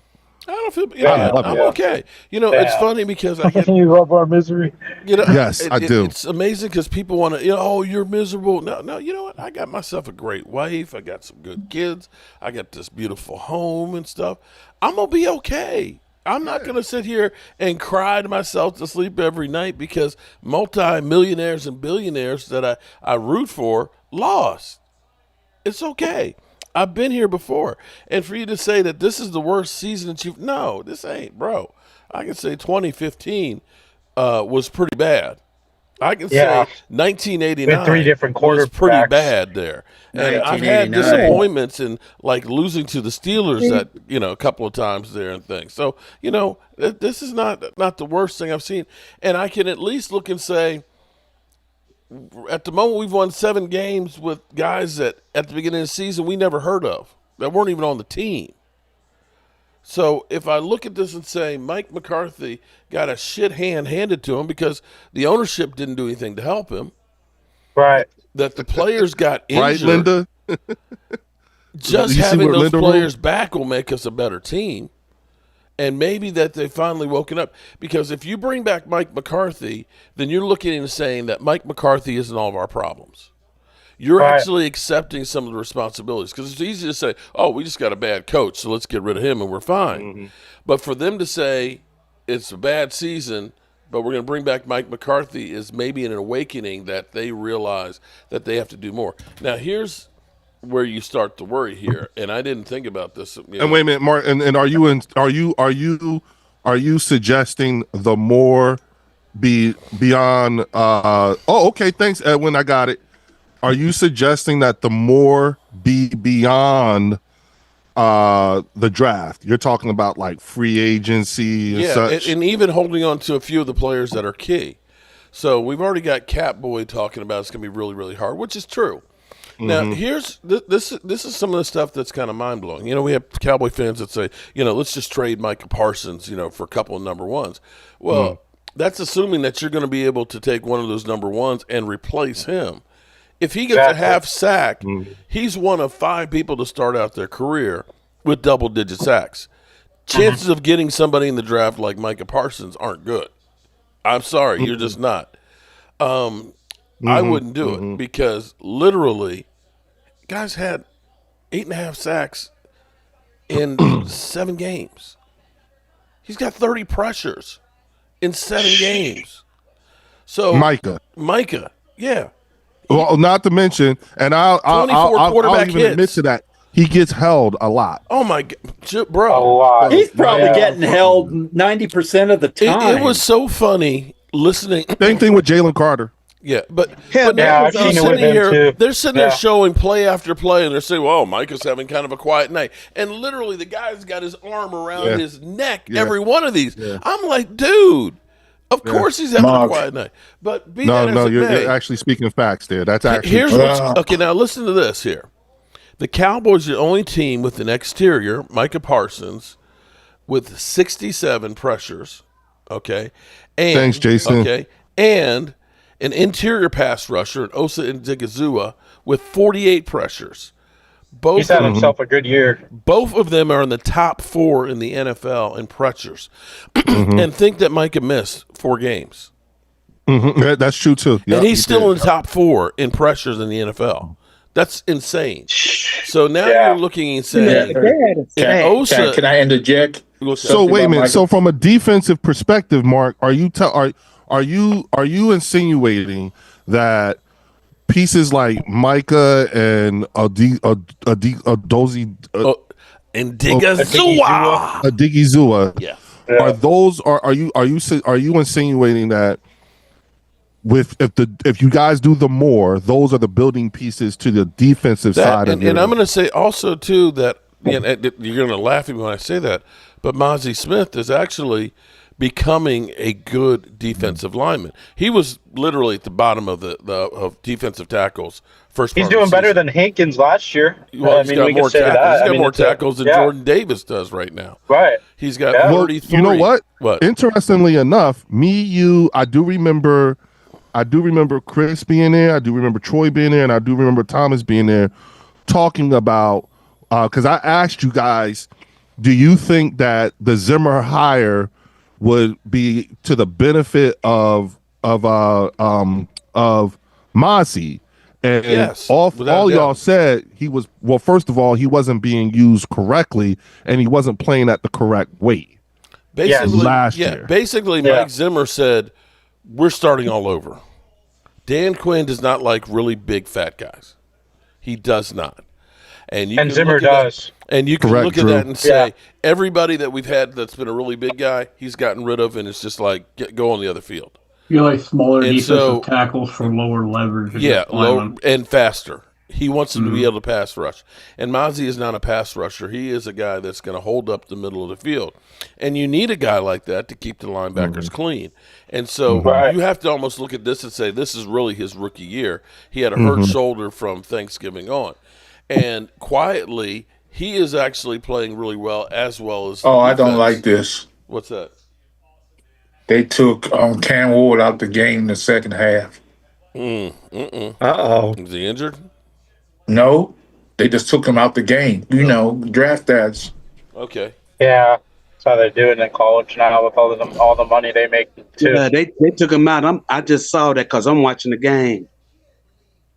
I don't feel. I'm okay. It's funny because you love our misery. Yes, I do. It's amazing because people want to. Oh, you're miserable. No. You know what? I got myself a great wife. I got some good kids. I got this beautiful home and stuff. I'm gonna be okay. I'm not gonna sit here and cry to myself to sleep every night because multi-millionaires and billionaires that I root for lost. It's okay. I've been here before. And for you to say that this is the worst season that no, this ain't, bro. I can say 2015 was pretty bad. I can say 1989 3 different was pretty bad there. And I've had disappointments in like losing to the Steelers a couple of times there and things. So, this is not the worst thing I've seen. And I can at least look and say, at the moment, we've won 7 games with guys that at the beginning of the season we never heard of, that weren't even on the team. So if I look at this and say Mike McCarthy got a shit hand handed to him because the ownership didn't do anything to help him, right? That the players got injured, right, Linda? Just having those players back will make us a better team. And maybe that they finally woken up. Because if you bring back Mike McCarthy, then you're looking and saying that Mike McCarthy isn't all of our problems. You're actually accepting some of the responsibilities. Because it's easy to say, oh, we just got a bad coach, so let's get rid of him and we're fine. Mm-hmm. But for them to say it's a bad season, but we're going to bring back Mike McCarthy is maybe an awakening that they realize that they have to do more. Now, here's where you start to worry here, and I didn't think about this. And wait a minute, Mark. And are you suggesting the more be beyond? Okay. Thanks, Edwin. I got it. Are you suggesting that the more be beyond the draft? You're talking about like free agency and such. And even holding on to a few of the players that are key. So we've already got Catboy talking about it's going to be really, really hard, which is true. Now, here's this is some of the stuff that's kind of mind blowing. You know, we have Cowboy fans that say, you know, let's just trade Micah Parsons, you know, for a couple of number ones. Well, that's assuming that you're going to be able to take one of those number ones and replace him. If he gets a half sack, he's one of 5 people to start out their career with double-digit sacks. Chances of getting somebody in the draft like Micah Parsons aren't good. I'm sorry, you're just not. I wouldn't do it because literally, guys had 8.5 sacks in 7 games. He's got 30 pressures in 7 games. So Micah, yeah. Well, not to mention, and I'll even admit to that, he gets held a lot. Oh my God, bro! A lot. He's probably getting held 90% of the time. It was so funny listening. Same thing with Jalen Carter. Yeah, but I've seen it with him too. They're sitting there showing play after play, and they're saying, "Well, Micah's having kind of a quiet night," and literally the guy's got his arm around his neck. Every one of these, I'm like, dude. Of course he's having a quiet night. But you're actually speaking facts there. That's actually okay. Now listen to this here. The Cowboys are the only team with an exterior, Micah Parsons, with 67 pressures. Okay, and thanks, Jason. Okay, and an interior pass rusher, Osa Ndigazua, with 48 pressures. He's had himself a good year. Both of them are in the top 4 in the NFL in pressures. And think that Micah missed 4 games. That's true, too. Yep, and he's still in the top 4 in pressures in the NFL. That's insane. So now you're looking and saying, can I interject? So wait a minute. So from a defensive perspective, Mark, are you insinuating that pieces like Micah and Adozi Ndigazua, are you insinuating that if you guys do the more, those are the building pieces to the defensive side of it? And I'm going to say also too that you're going to laugh at me when I say that, but Mozzie Smith is actually becoming a good defensive lineman. He was literally at the bottom of the defensive tackles. He's doing better than Hankins last year. Well, he's got more tackles. He's got more tackles than Jordan Davis does right now. Right. He's got 33. You know what? What? Interestingly enough, I do remember Chris being there. I do remember Troy being there, and I do remember Thomas being there, talking about because I asked you guys, do you think that the Zimmer hire would be to the benefit of Mozzie? And yes, all y'all said he was, well, first of all, he wasn't being used correctly, and he wasn't playing at the correct weight. Basically, last year. Basically, Mike Zimmer said, we're starting all over. Dan Quinn does not like really big fat guys. He does not. And Zimmer does. And you can look at that and say, everybody that we've had that's been a really big guy, he's gotten rid of, and it's just like, go on the other field. You like smaller defensive tackles for lower leverage. Yeah, lower and faster. He wants them to be able to pass rush. And Mozzie is not a pass rusher. He is a guy that's going to hold up the middle of the field. And you need a guy like that to keep the linebackers clean. And so you have to almost look at this and say, this is really his rookie year. He had a hurt shoulder from Thanksgiving on. And quietly, he is actually playing really well as I don't like this. What's that? They took Cam Ward out the game in the second half. Uh-oh. Is he injured? No, they just took him out the game. You know, draft stats. Okay. Yeah, that's how they do it in college now with all the money they make too. Yeah, they took him out. I just saw that because I'm watching the game.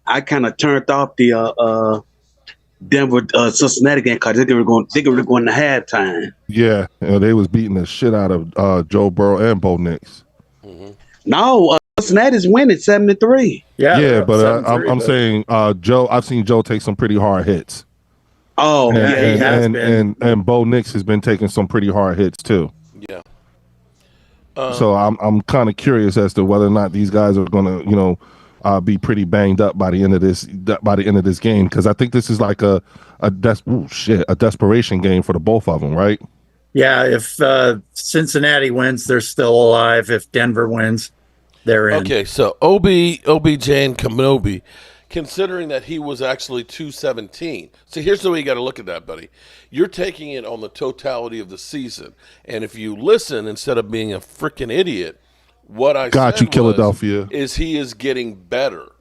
I kind of turned off the Denver Cincinnati game because they were going to halftime. Yeah, they was beating the shit out of Joe Burrow and Bo Nix. No, Cincinnati's winning 7-3. Yeah, but I'm saying Joe. I've seen Joe take some pretty hard hits. Oh, he has been. And Bo Nix has been taking some pretty hard hits too. Yeah. So I'm kind of curious as to whether or not these guys are going to, be pretty banged up by the end of this game, because I think this is like a desperation game for the both of them, right? Yeah, if Cincinnati wins, they're still alive. If Denver wins, they're in. Okay, so OBJ and Kenobi, considering that he was actually 217. So here's the way you got to look at that, buddy. You're taking it on the totality of the season. And if you listen instead of being a freaking idiot, what I Got said you, Philadelphia. is he is getting better.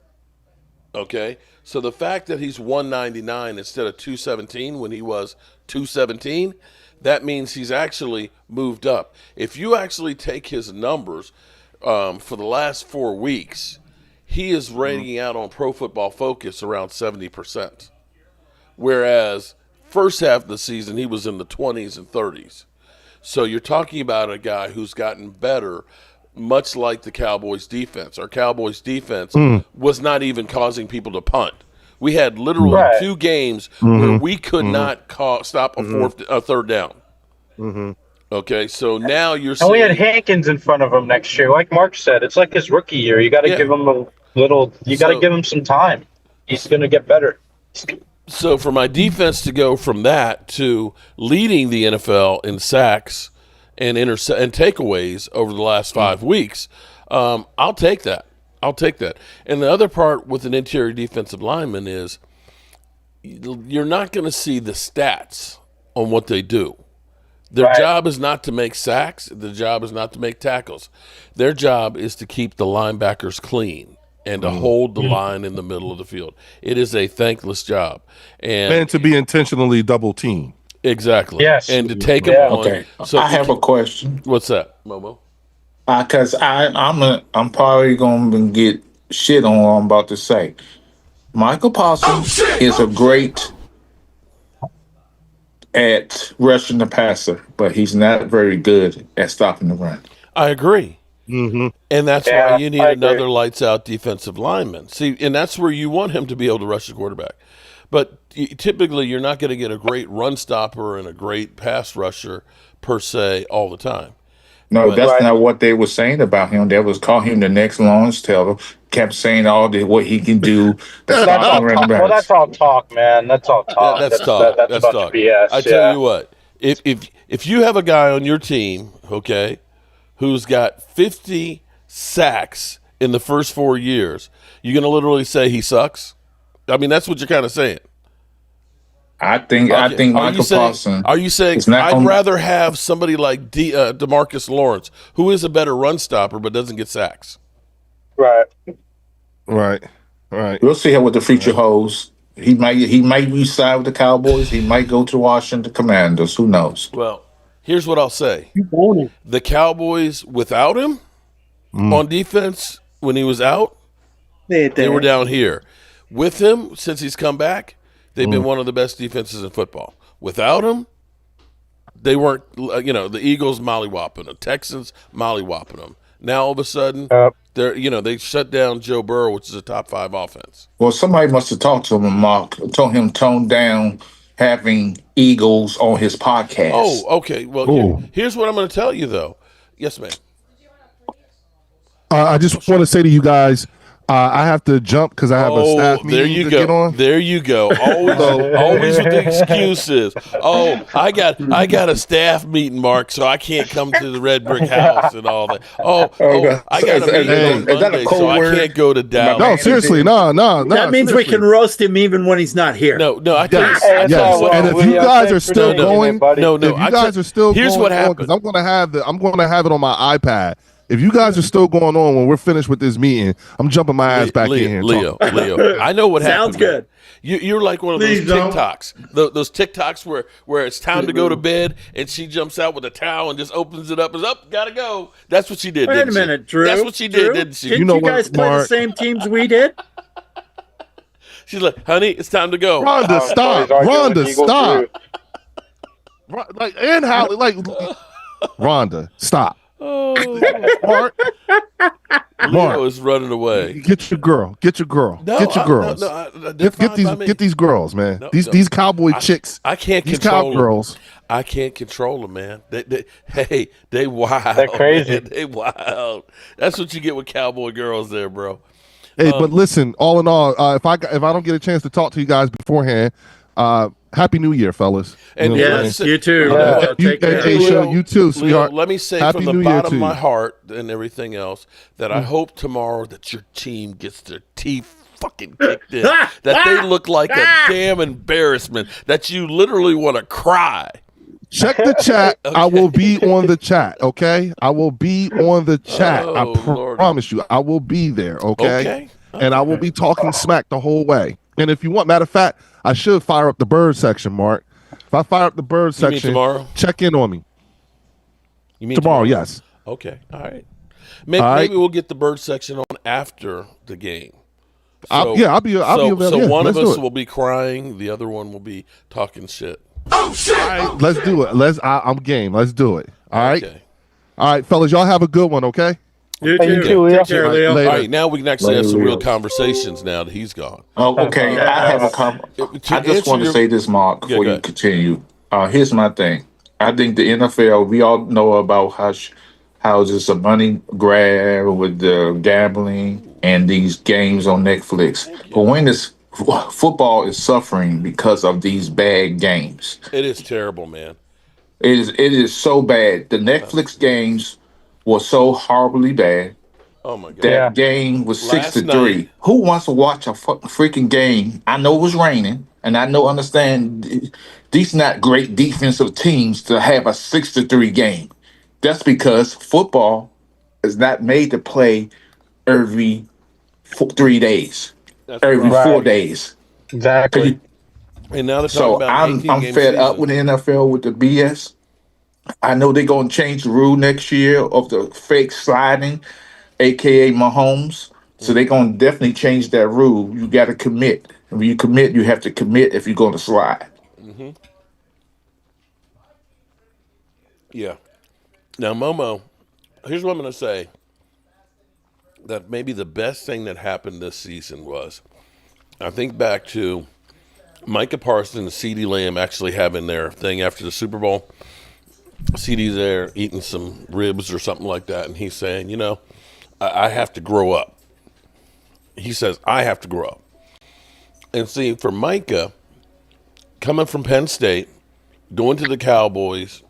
Okay? So the fact that he's 199 instead of 217 when he was 217, that means he's actually moved up. If you actually take his numbers for the last 4 weeks, he is rating out on Pro Football Focus around 70%. Whereas first half of the season, he was in the 20s and 30s. So you're talking about a guy who's gotten better, much like the Cowboys defense. Our Cowboys defense was not even causing people to punt. We had literally 2 games where we could not stop a third down. Okay, so now you're seeing. And we had Hankins in front of him next year. Like Mark said, it's like his rookie year. You got to give him a little. You got to give him some time. He's going to get better. So for my defense to go from that to leading the NFL in sacks and and takeaways over the last 5 weeks, I'll take that. I'll take that. And the other part with an interior defensive lineman is you're not going to see the stats on what they do. Their job is not to make sacks. Their job is not to make tackles. Their job is to keep the linebackers clean and to hold the line in the middle of the field. It is a thankless job. And to be intentionally double teamed. Exactly. Yes. And to take them on. Okay. So I have a question. What's that, Momo? Because I'm probably going to get shit on what I'm about to say. Michael Parsons is a great at rushing the passer, but he's not very good at stopping the run. I agree. And that's why you need another lights out defensive lineman. See, and that's where you want him to be able to rush the quarterback. But typically, you're not going to get a great run stopper and a great pass rusher per se all the time. No, that's not what they were saying about him. They was calling him the next Lawrence Taylor. Kept saying all the what he can do. That's all talk, man. That's all talk. That's talk. That's talk. BS, I tell you what, if you have a guy on your team, okay, who's got 50 sacks in the first 4 years, you're going to literally say he sucks? I mean, that's what you're kind of saying. I think Michael Parsons. Are you saying I'd rather have somebody like DeMarcus Lawrence, who is a better run stopper but doesn't get sacks? Right. We'll see how what the future holds. He might reside with the Cowboys. He might go to Washington Commanders. Who knows? Well, here's what I'll say: the Cowboys without him on defense when he was out, they were down here. With him, since he's come back, they've been one of the best defenses in football. Without him, they weren't. The Eagles mollywopping the Texans mollywopping them. Now all of a sudden, they shut down Joe Burrow, which is a top 5 offense. Well, somebody must have talked to him, Mark, told him tone down having Eagles on his podcast. Oh, okay. Well, here's what I'm going to tell you, though. Yes, ma'am. I just want to say to you guys, I have to jump because I have a staff meeting to get on. There you go. Always with the excuses. Oh, I got a staff meeting, Mark, so I can't come to the Red Brick House and all that. I got a meeting on Monday, so I can't go to Dallas. No, seriously, no. That means we can roast him even when he's not here. No. I tell you, and if you guys are still going, here's what happened. I'm going to have it on my iPad. If you guys are still going on when we're finished with this meeting, I'm jumping my ass back in here. Leo, I know what happened. Sounds good. You're like one of those TikToks. Those TikToks where it's time to go to bed and she jumps out with a towel and just opens it up and up, gotta go. That's what she did. Wait a minute, Drew. That's what she did, didn't she? Didn't you guys play the same teams we did? She's like, honey, it's time to go. Rhonda, stop. Rhonda, stop. Rhonda, stop. Oh. Mark, Leo is running away. Get your girl. Get your girl. No, Get your girls. they're fine by me. Get these girls, man. No, These cowboy chicks. I can't these control cowgirls. them. I can't control them, man. They wild. They're crazy. Man. They wild. That's what you get with cowboy girls there, bro. Hey, but listen, all in all, if I don't get a chance to talk to you guys beforehand, Happy New Year, fellas. And yes, you too. Hey, Aisha, you too, sweetheart. Let me say Happy from the New Year bottom to of my you. heart and everything else that I hope tomorrow that your team gets their teeth fucking kicked in. That they look like a damn embarrassment. That you literally want to cry. Check the chat. Okay. I will be on the chat, okay? I will be on the chat. I promise you. I will be there, okay? And I will be talking smack the whole way. And if you want, matter of fact, I should fire up the bird section, Mark. If I fire up the bird section, tomorrow? Check in on me. You mean tomorrow? Yes. Okay. All right. Maybe we'll get the bird section on after the game. I'll be available. So one of us will be crying, the other one will be talking shit. Oh shit! All right, let's do it. I'm game. Let's do it. All right. Okay. All right, fellas, y'all have a good one. Okay. You too. Take care, Leo. All right, now we can actually have some real conversations now that he's gone. Oh, okay. I have I just want to say this, Mark, before you continue. Here's my thing. I think the NFL, we all know about how it's a money grab with the gambling and these games on Netflix. But when football is suffering because of these bad games. It is terrible, man. It is so bad. The Netflix games were so horribly bad. Oh my god! That game was 6-3. Who wants to watch a freaking game? I know it was raining, and I understand these not great defensive teams to have a 6-3 game. That's because football is not made to play every 3 days, every 4 days. Exactly. And now so I'm fed up with the NFL with the BS. I know they're gonna change the rule next year of the fake sliding, aka Mahomes. So they're gonna definitely change that rule. You got to commit. When you commit, you have to commit if you're going to slide. Mm-hmm. Yeah. Now, Momo, here's what I'm going to say. That maybe the best thing that happened this season was, I think back to Micah Parsons and CeeDee Lamb actually having their thing after the Super Bowl. CeeDee's there eating some ribs or something like that, and he's saying, I have to grow up. He says, I have to grow up. And see, for Micah, coming from Penn State, going to the Cowboys,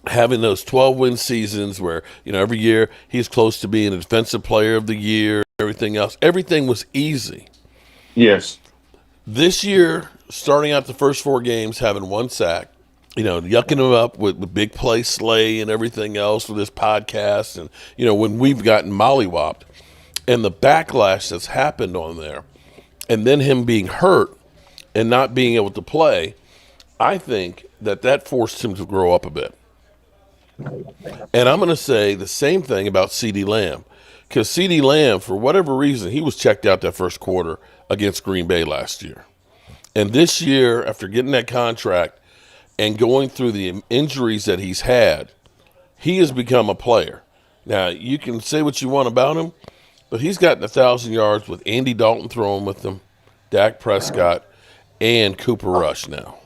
having those 12-win seasons where, every year he's close to being a defensive player of the year, everything else, everything was easy. Yes. This year, starting out the first 4 games, having 1 sack, yucking him up with big play Slay and everything else with this podcast. And, when we've gotten mollywopped and the backlash that's happened on there, and then him being hurt and not being able to play, I think that forced him to grow up a bit. And I'm going to say the same thing about CeeDee Lamb. Because CeeDee Lamb, for whatever reason, he was checked out that first quarter against Green Bay last year. And this year, after getting that contract and going through the injuries that he's had, he has become a player. Now, you can say what you want about him, but he's gotten 1,000 yards with Andy Dalton throwing with him, Dak Prescott, and Cooper Rush now.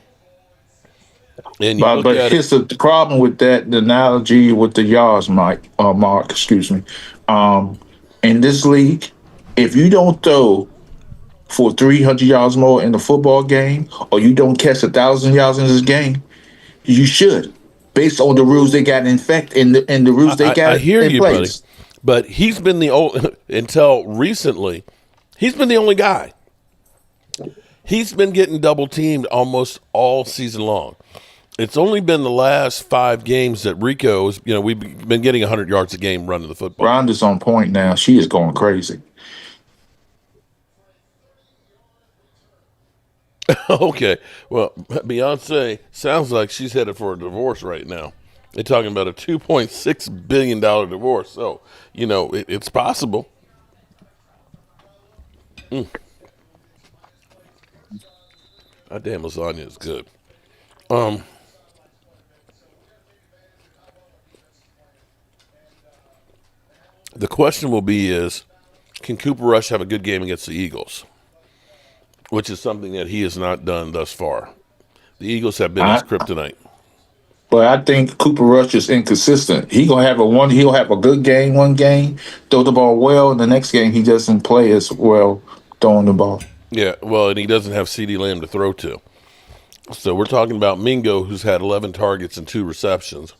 And but here's the problem with that, the analogy with the yards, Mark, in this league, if you don't throw for 300 yards more in the football game, or you don't catch 1,000 yards in this game, you should, based on the rules they got in the rules they got I hear in you, place. Buddy. But he's been until recently, he's been the only guy. He's been getting double teamed almost all season long. It's only been the last 5 games that Rico's, we've been getting 100 yards a game running the football. Rhonda's on point now. She is going crazy. Okay. Well, Beyonce sounds like she's headed for a divorce right now. They're talking about a $2.6 billion divorce. So, it's possible. That damn lasagna is good. The question will be is, can Cooper Rush have a good game against the Eagles? Which is something that he has not done thus far. The Eagles have been his kryptonite. But I think Cooper Rush is inconsistent. He'll have a good game one game, throw the ball well, and the next game he doesn't play as well throwing the ball. Yeah, well, and he doesn't have CeeDee Lamb to throw to. So we're talking about Mingo, who's had 11 targets and 2 receptions.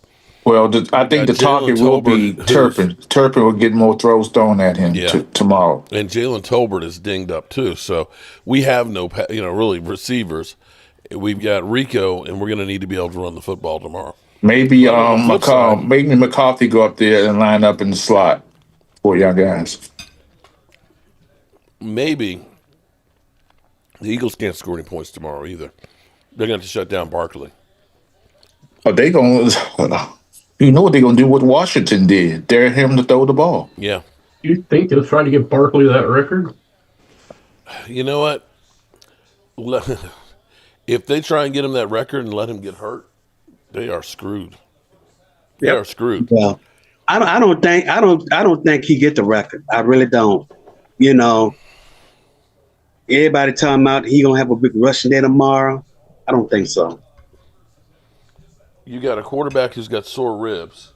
Well, I think the target will be Turpin. Turpin will get more throws thrown at him tomorrow. And Jalen Tolbert is dinged up too. So we have no, really receivers. We've got Rico, and we're going to need to be able to run the football tomorrow. Maybe maybe McCarthy go up there and line up in the slot for y'all guys. Maybe. The Eagles can't score any points tomorrow either. They're going to have to shut down Barkley. Are they going to? You know what they're going to do? What Washington did? Dare him to throw the ball. Yeah. You think they'll try to get Barkley that record? You know what? If they try and get him that record and let him get hurt, they are screwed. They are screwed. Well, I don't think he get the record. I really don't. Everybody talking about he gonna have a big rushing day tomorrow. I don't think so. You got a quarterback who's got sore ribs.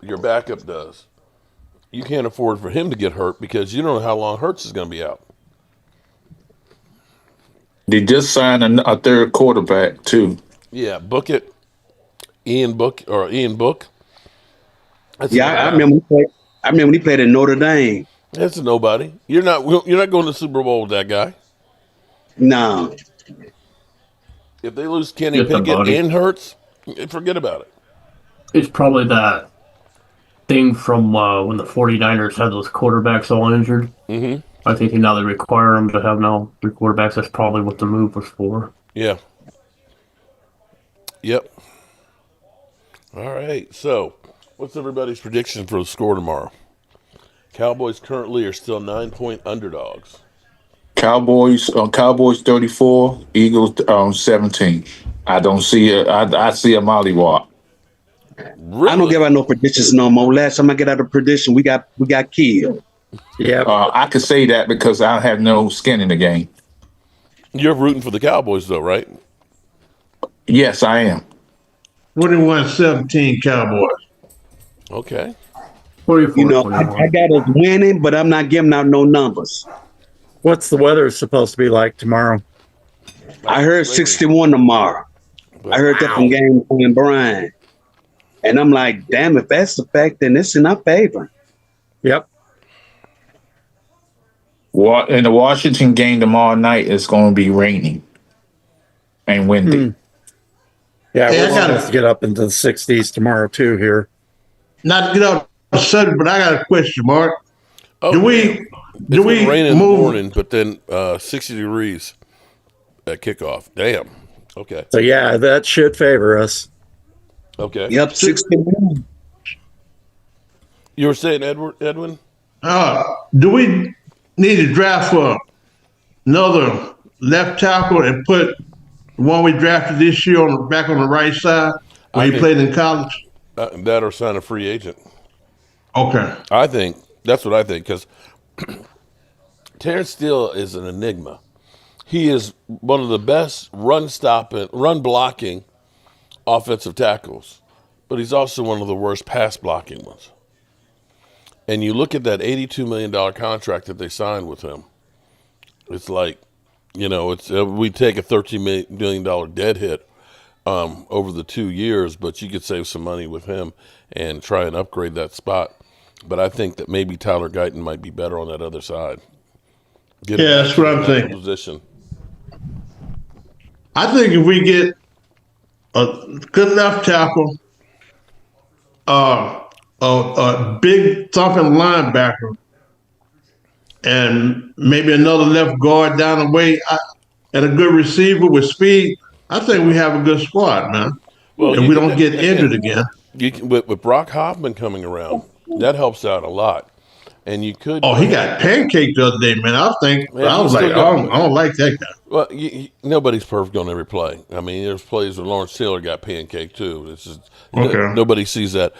Your backup does. You can't afford for him to get hurt because you don't know how long Hurts is going to be out. They just signed a third quarterback too. Yeah, book it. Ian Book. That's I remember when he played at Notre Dame. That's a nobody. You're not going to the Super Bowl with that guy. No. If they lose Kenny Pickett and Hurts, forget about it. It's probably that thing from when the 49ers had those quarterbacks all injured. Mm-hmm. I think now they require them to have now 3 quarterbacks. That's probably what the move was for. Yeah. Yep. All right. So, what's everybody's prediction for the score tomorrow? Cowboys currently are still 9-point underdogs. Cowboys 34, Eagles 17. I don't see I see a mollywop. Really? I don't give out no predictions no more. Last time I get out a prediction, we got killed. Yeah, I could say that because I have no skin in the game. You're rooting for the Cowboys, though, right? Yes, I am. 21-17 Cowboys. Okay. 44, I got us winning, but I'm not giving out no numbers. What's the weather supposed to be like tomorrow? I heard 61 tomorrow. I heard that from Game and Brian. And I'm like, damn, if that's the fact, then it's in our favor. Yep. In the Washington game tomorrow night, it's going to be raining and windy. Yeah, we're supposed to get up into the 60s tomorrow, too, here. Not to get off the subject, but I got a question, Mark. Do we rain in move? the morning, but then 60 degrees at kickoff? Damn. Okay. So, yeah, that should favor us. Okay. Yep, 61. You were saying, Edwin? Do we need to draft for another left tackle and put the one we drafted this year back on the right side where he played in college? That or sign a free agent. Okay. That's what I think, because Terrence Steele is an enigma. He is one of the best run blocking offensive tackles, but he's also one of the worst pass blocking ones. And you look at that $82 million contract that they signed with him, it's like, we take a $13 million dead hit over the 2 years, but you could save some money with him and try and upgrade that spot. But I think that maybe Tyler Guyton might be better on that other side. That's what I'm thinking. Position. I think if we get a good enough tackle, a big thumping linebacker, and maybe another left guard down the way, and a good receiver with speed, I think we have a good squad, man. Well, and we don't get injured again. With Brock Hoffman coming around, that helps out a lot. And you could. Oh, he got pancaked the other day, man. I was like, I don't like that guy. Well, nobody's perfect on every play. I mean, there's plays where Lawrence Taylor got pancaked too. It's just, nobody sees that.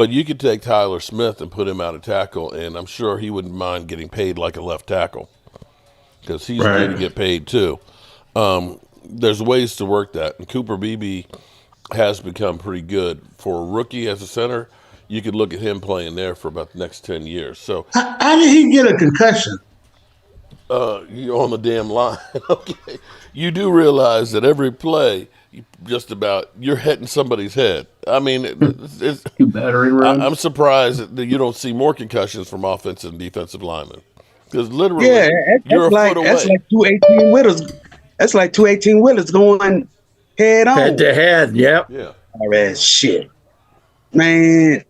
But you could take Tyler Smith and put him out of tackle, and I'm sure he wouldn't mind getting paid like a left tackle because he's going to get paid too. There's ways to work that, and Cooper Beebe has become pretty good for a rookie as a center. You could look at him playing there for about the next 10 years. So how did he get a concussion? You're on the damn line. Okay, you do realize that every play, you're hitting somebody's head. I mean, it's battering rams. I'm surprised that you don't see more concussions from offensive and defensive linemen because literally, you're a foot away. That's like 218 winners. That's like 218 winners going head on. Head to head. Yep. Yeah. All that shit, man.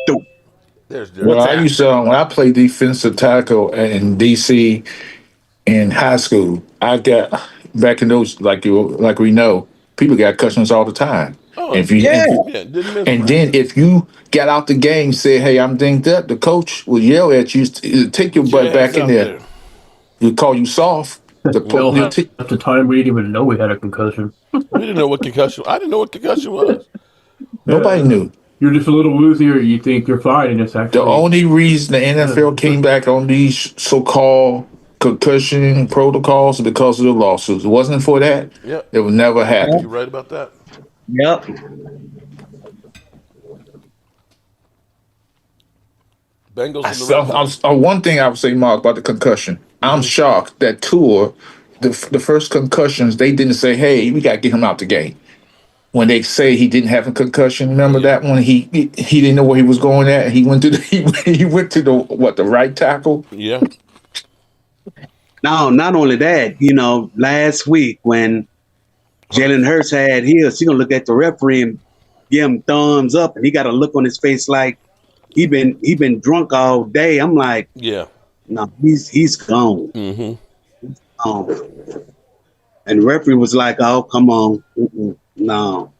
Stupid. Well, I used to when I played defensive tackle in DC in high school. I got back in those like we know people got concussions all the time. Oh, and then if you got out the game, say, "Hey, I'm dinged up," the coach would yell at you, "Take your butt back in there." He'd call you soft. At the time, we didn't even know we had a concussion. We didn't know what concussion. I didn't know what concussion was. Nobody knew. You're just a little woozy, or you think you're fine, and it's actually the only reason the NFL came back on these so-called concussion protocols is because of the lawsuits. It wasn't for that. Yep. It would never happen. You're right about that. Yep. Bengals. One thing I would say, Mark, about the concussion. I'm shocked that Tua, the first concussions, they didn't say, "Hey, we got to get him out the game." When they say he didn't have a concussion, remember that one? He didn't know where he was going at. He went to the right tackle. Yeah. No, not only that. Last week when Jalen Hurts had his, he gonna look at the referee and give him thumbs up, and he got a look on his face like he been drunk all day. I'm like, yeah, no, he's gone. Mm-hmm. He's gone. And the referee was like, "Oh, come on, no."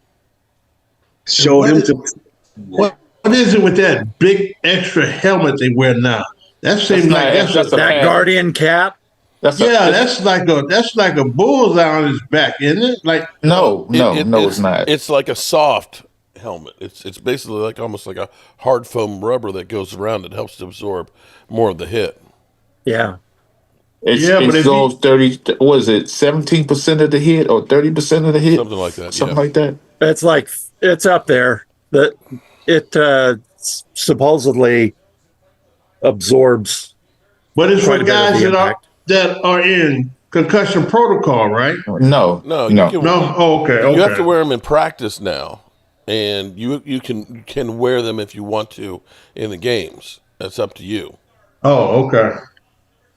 Showed him to. What is it with that big extra helmet they wear now? That seems like that's that guardian cap. That's like a bullseye on his back, isn't it? Like no, it's not. It's like a soft helmet. It's basically like almost like a hard foam rubber that goes around. It helps to absorb more of the hit. Yeah. It goes 30. What is it? 17% of the hit or 30% of the hit? Something like that. Something like that. It's up there. That it supposedly absorbs. But it's for guys that are in concussion protocol, right? No. Oh, okay. You have to wear them in practice now, and you can wear them if you want to in the games. That's up to you. Oh, okay.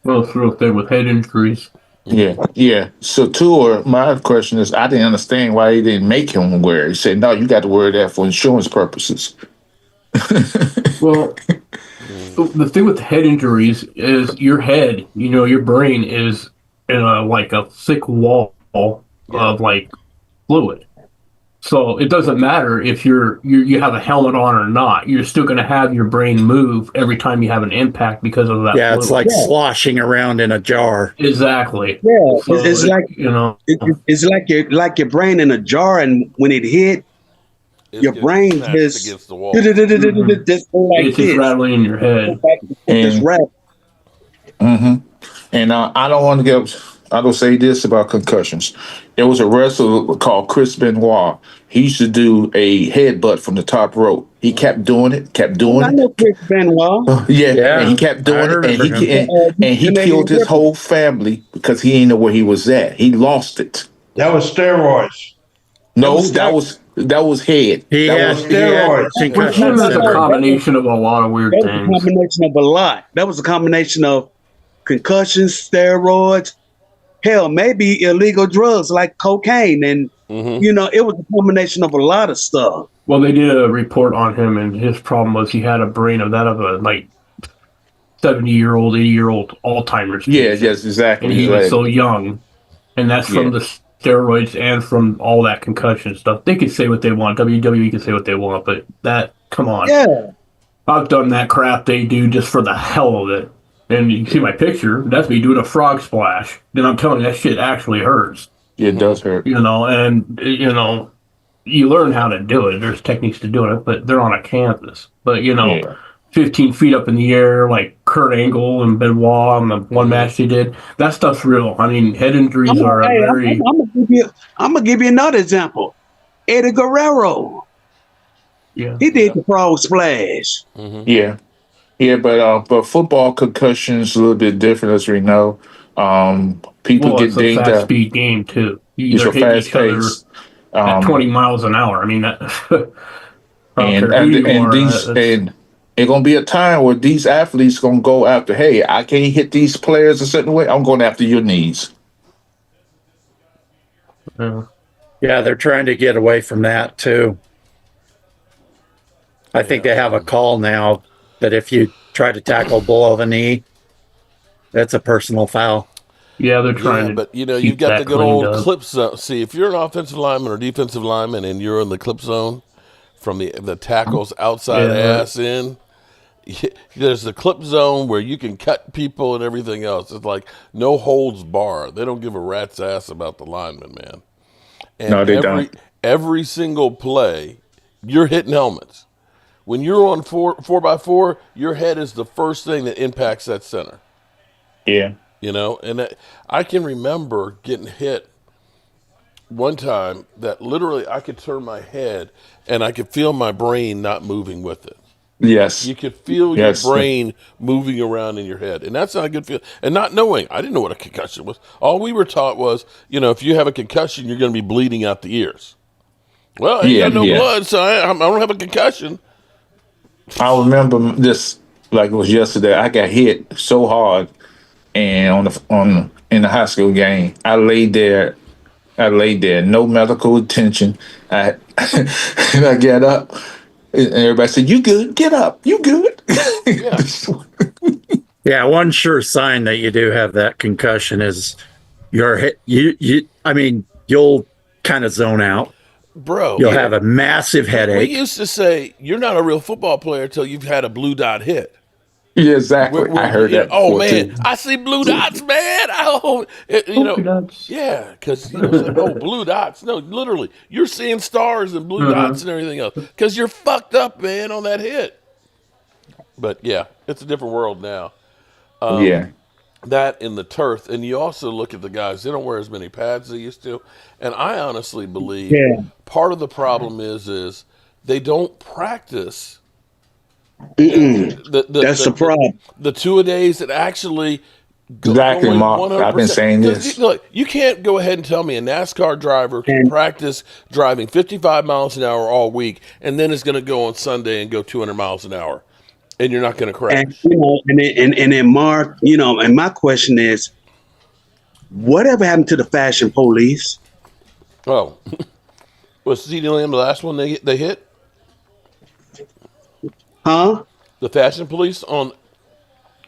Well, it's real thing with head injuries. Yeah. So Tua, my question is, I didn't understand why he didn't make him wear it. He said, "No, you got to wear that for insurance purposes." Well, the thing with head injuries is your head, your brain is in a thick wall of fluid. So it doesn't matter if you have a helmet on or not. You're still going to have your brain move every time you have an impact because of that. Yeah, fluid. it's like sloshing around in a jar. Exactly. Yeah, so it's like it's like your brain in a jar, and when it hit, your brain just against the wall. Just go like it's just rattling in your head. And I don't want to get. I don't say this about concussions. There was a wrestler called Chris Benoit. He used to do a headbutt from the top rope. He kept doing it. I know Chris Benoit. Yeah, and he kept doing it, and he killed his whole family because he didn't know where he was at. He lost it. That was steroids. No, that was head. That was steroids. That's a combination of a lot of weird things. That was a combination of a lot. That was a combination of concussions, steroids. Hell, maybe illegal drugs like cocaine, and it was a combination of a lot of stuff. Well, they did a report on him, and his problem was he had a brain of a 70-year-old, 80-year-old Alzheimer's. Yeah, yes, exactly. And he was so young, and that's from the steroids and from all that concussion stuff. They could say what they want. WWE can say what they want, but come on. Yeah, I've done that crap they do just for the hell of it. And you can see my picture. That's me doing a frog splash. And I'm telling you, that shit actually hurts. It does hurt. And you learn how to do it. There's techniques to doing it, but they're on a canvas. But Yeah. 15 feet up in the air, like Kurt Angle and Benoit on the one match they did, that stuff's real. I mean, head injuries are a very. I'm gonna give you another example. Eddie Guerrero. Yeah. He did the frog splash. Yeah. Yeah, but football concussions a little bit different, as we know. People Well, get it's a dinged fast up. speed game too. It's They're a hitting fast each other pace. at Um, 20 miles an hour. I mean, that, I don't and care who and you and are. these It's and it's gonna be a time where these athletes gonna go after. Hey, I can't hit these players a certain way. I'm going after your knees. Yeah, they're trying to get away from that too. I think they have a call now that if you try to tackle below the knee, that's a personal foul. Yeah, they're trying to but you've keep got the that good cleaned old up. clip zone. See, if you're an offensive lineman or defensive lineman and you're in the clip zone from the tackles outside Yeah, ass in, there's the clip zone where you can cut people and everything else. It's like no holds bar. They don't give a rat's ass about the lineman, man. And No, they don't. every single play, you're hitting helmets. When you're on 4x4, your head is the first thing that impacts that center. Yeah. And I can remember getting hit one time that literally I could turn my head and I could feel my brain not moving with it. Yes. You could feel your Yes. brain moving around in your head, and that's not a good feel. And not knowing, I didn't know what a concussion was. All we were taught was, if you have a concussion, you're going to be bleeding out the ears. Well, I ain't Yeah. got no Yeah. blood, so I don't have a concussion. I remember this like it was yesterday. I got hit so hard, and in the high school game, I laid there. No medical attention. I and I get up, and everybody said, "You good? Get up. You good?" Yeah. Yeah, one sure sign that you do have that concussion is your hit. I mean, you'll kind of zone out. Bro, You'll have a massive we headache. used to say, you're not a real football player until you've had a blue dot hit. Yeah, exactly. I heard that oh before man, too. I see blue dots, man. Yeah, because blue dots. No, literally, you're seeing stars and blue dots and everything else because you're fucked up, man, on that hit. But yeah, it's a different world now. Yeah. That in the turf, and you also look at the guys; they don't wear as many pads as they used to. And I honestly believe part of the problem is they don't practice. That's the problem. The two-a-days that actually Exactly, Mark. 100%. I've been saying this. Look, you can't go ahead and tell me a NASCAR driver can practice driving 55 miles an hour all week and then is going to go on Sunday and go 200 miles an hour, and you're not going to crash. And then Mark, and my question is, whatever happened to the fashion police? Oh, was CD Lamb the last one they hit? Huh? The fashion police on.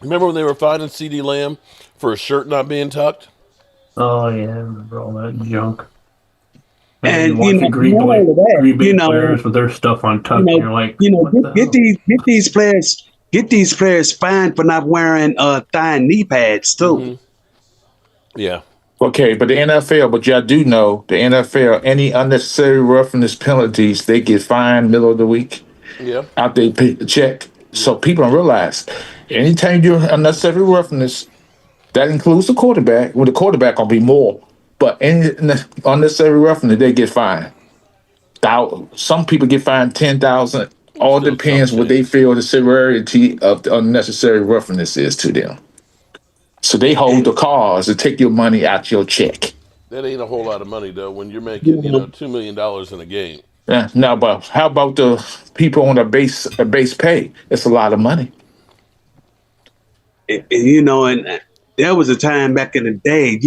Remember when they were finding CD Lamb for a shirt not being tucked? Oh yeah, I remember all that junk. And Green Bay players with their stuff on tuck, and you're like, get these players fined for not wearing thigh and knee pads too. Mm-hmm. Yeah. Okay, but the NFL, but y'all do know the NFL, any unnecessary roughness penalties, they get fined middle of the week. Yeah. Out they pay the check. So people don't realize anytime you do unnecessary roughness, that includes the quarterback. Well, the quarterback gonna be more, but any unnecessary roughness, they get fined. Some people get fined 10,000. All depends what they feel the severity of the unnecessary roughness is to them. So they hold the cars to take your money out your check. That ain't a whole lot of money though when you're making $2 million in a game. No, but how about the people on a base pay? It's a lot of money. And there was a time back in the day,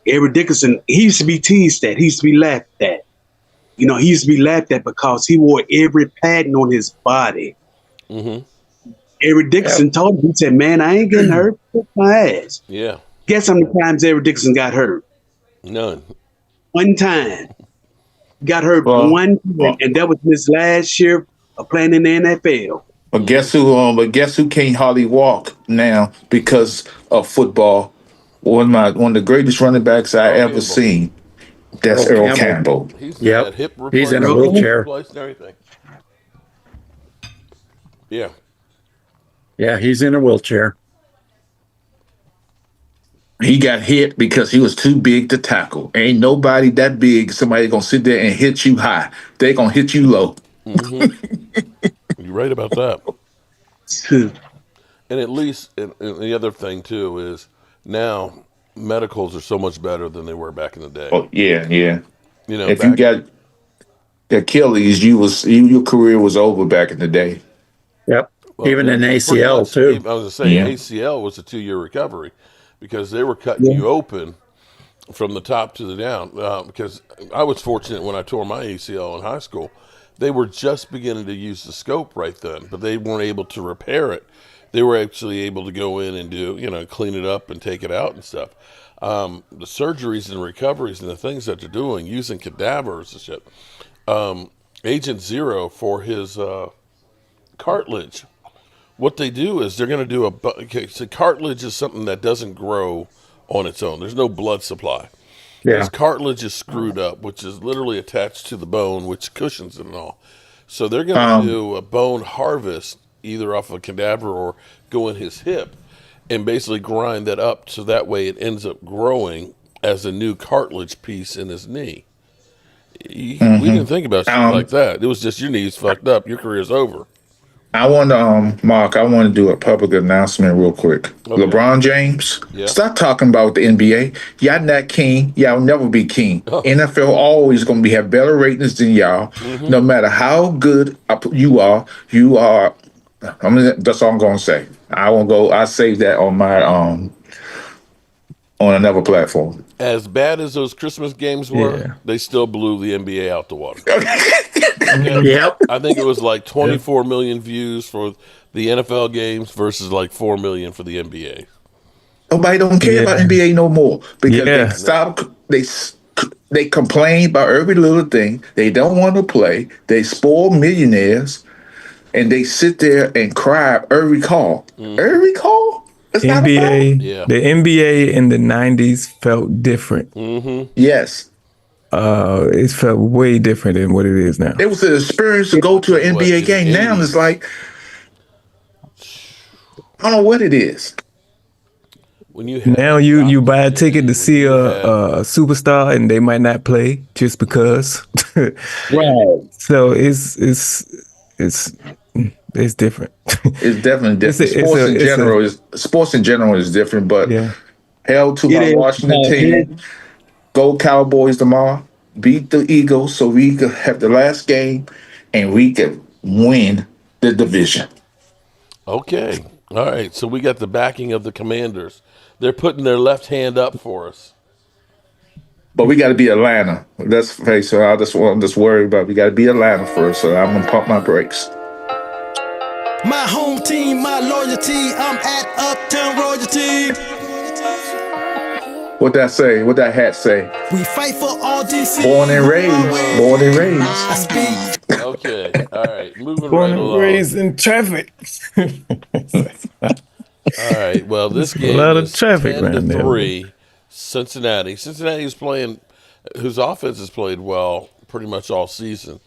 Eric Dickerson, he used to be teased at. He used to be laughed at. He used to be laughed at because he wore every pattern on his body. Mm-hmm. Eric Dickerson told him, he said, man, I ain't getting hurt. Kick my ass. Yeah. Guess how many times Eric Dickerson got hurt? None. One time. Got hurt one time, and that was his last year of playing in the NFL. But guess who can't hardly walk now because of football? One of the greatest running backs I ever seen. That's Earl Campbell. He's Yep. had hip He's in a replacement, wheelchair. replaced and everything. Yeah. Yeah, he's in a wheelchair. He got hit because he was too big to tackle. Ain't nobody that big. Somebody gonna sit there and hit you high. They gonna hit you low. You're right about that. And at least, and the other thing too is now medicals are so much better than they were back in the day. Oh yeah. You know, If you got Achilles, your career was over back in the day. Yep. Even an ACL much, too. I was gonna say ACL was a 2-year recovery because they were cutting you open from the top to the down. Because I was fortunate when I tore my ACL in high school, they were just beginning to use the scope right then, but they weren't able to repair it. They were actually able to go in and do, clean it up and take it out and stuff. The surgeries and recoveries and the things that they're doing using cadavers and shit. Agent Zero for his cartilage. What they do is they're going to do so cartilage is something that doesn't grow on its own. There's no blood supply. Yeah. His cartilage is screwed up, which is literally attached to the bone, which cushions it and all. So they're going to do a bone harvest, either off a cadaver or go in his hip, and basically grind that up so that way it ends up growing as a new cartilage piece in his knee. We didn't think about shit like that. It was just your knee's fucked up. Your career's over. I want to, Mark, I want to do a public announcement real quick. Okay. LeBron James, stop talking about the NBA. Y'all not king. Y'all never be king. NFL always going to have better ratings than y'all. No matter how good you are, that's all I'm going to say. I save that on my, on another platform. As bad as those Christmas games were, they still blew the NBA out the water. Yep. I think it was like 24 million views for the NFL games versus like 4 million for the NBA. Nobody don't care about NBA no more because they stop. They complain about every little thing. They don't want to play. They spoil millionaires, and they sit there and cry every call. Every call. It's NBA. The NBA in the '90s felt different. Yes. It felt way different than what it is now. It was an experience to go to an NBA game. Now it's like, I don't know what it is. When you now you buy a ticket to see a superstar and they might not play just because. Right. So it's different. It's definitely different. Sports in general is different, but hell to my Washington team. Go Cowboys tomorrow. Beat the Eagles so we could have the last game and we could win the division. Okay. All right. So we got the backing of the Commanders. They're putting their left hand up for us. But we got to be Atlanta. Let's face it. I'm just worried about we got to be Atlanta first. So I'm going to pump my brakes. My home team, my loyalty. I'm at Uptown Royalty. What that say? What that hat say? We fight for all DC. Born and raised. Born and raised. I speak. Okay. All right. Moving Born right and along. raised in traffic. All right. Well, this game a lot is of traffic 10-3. Cincinnati. Cincinnati is playing, whose offense has played well pretty much all season.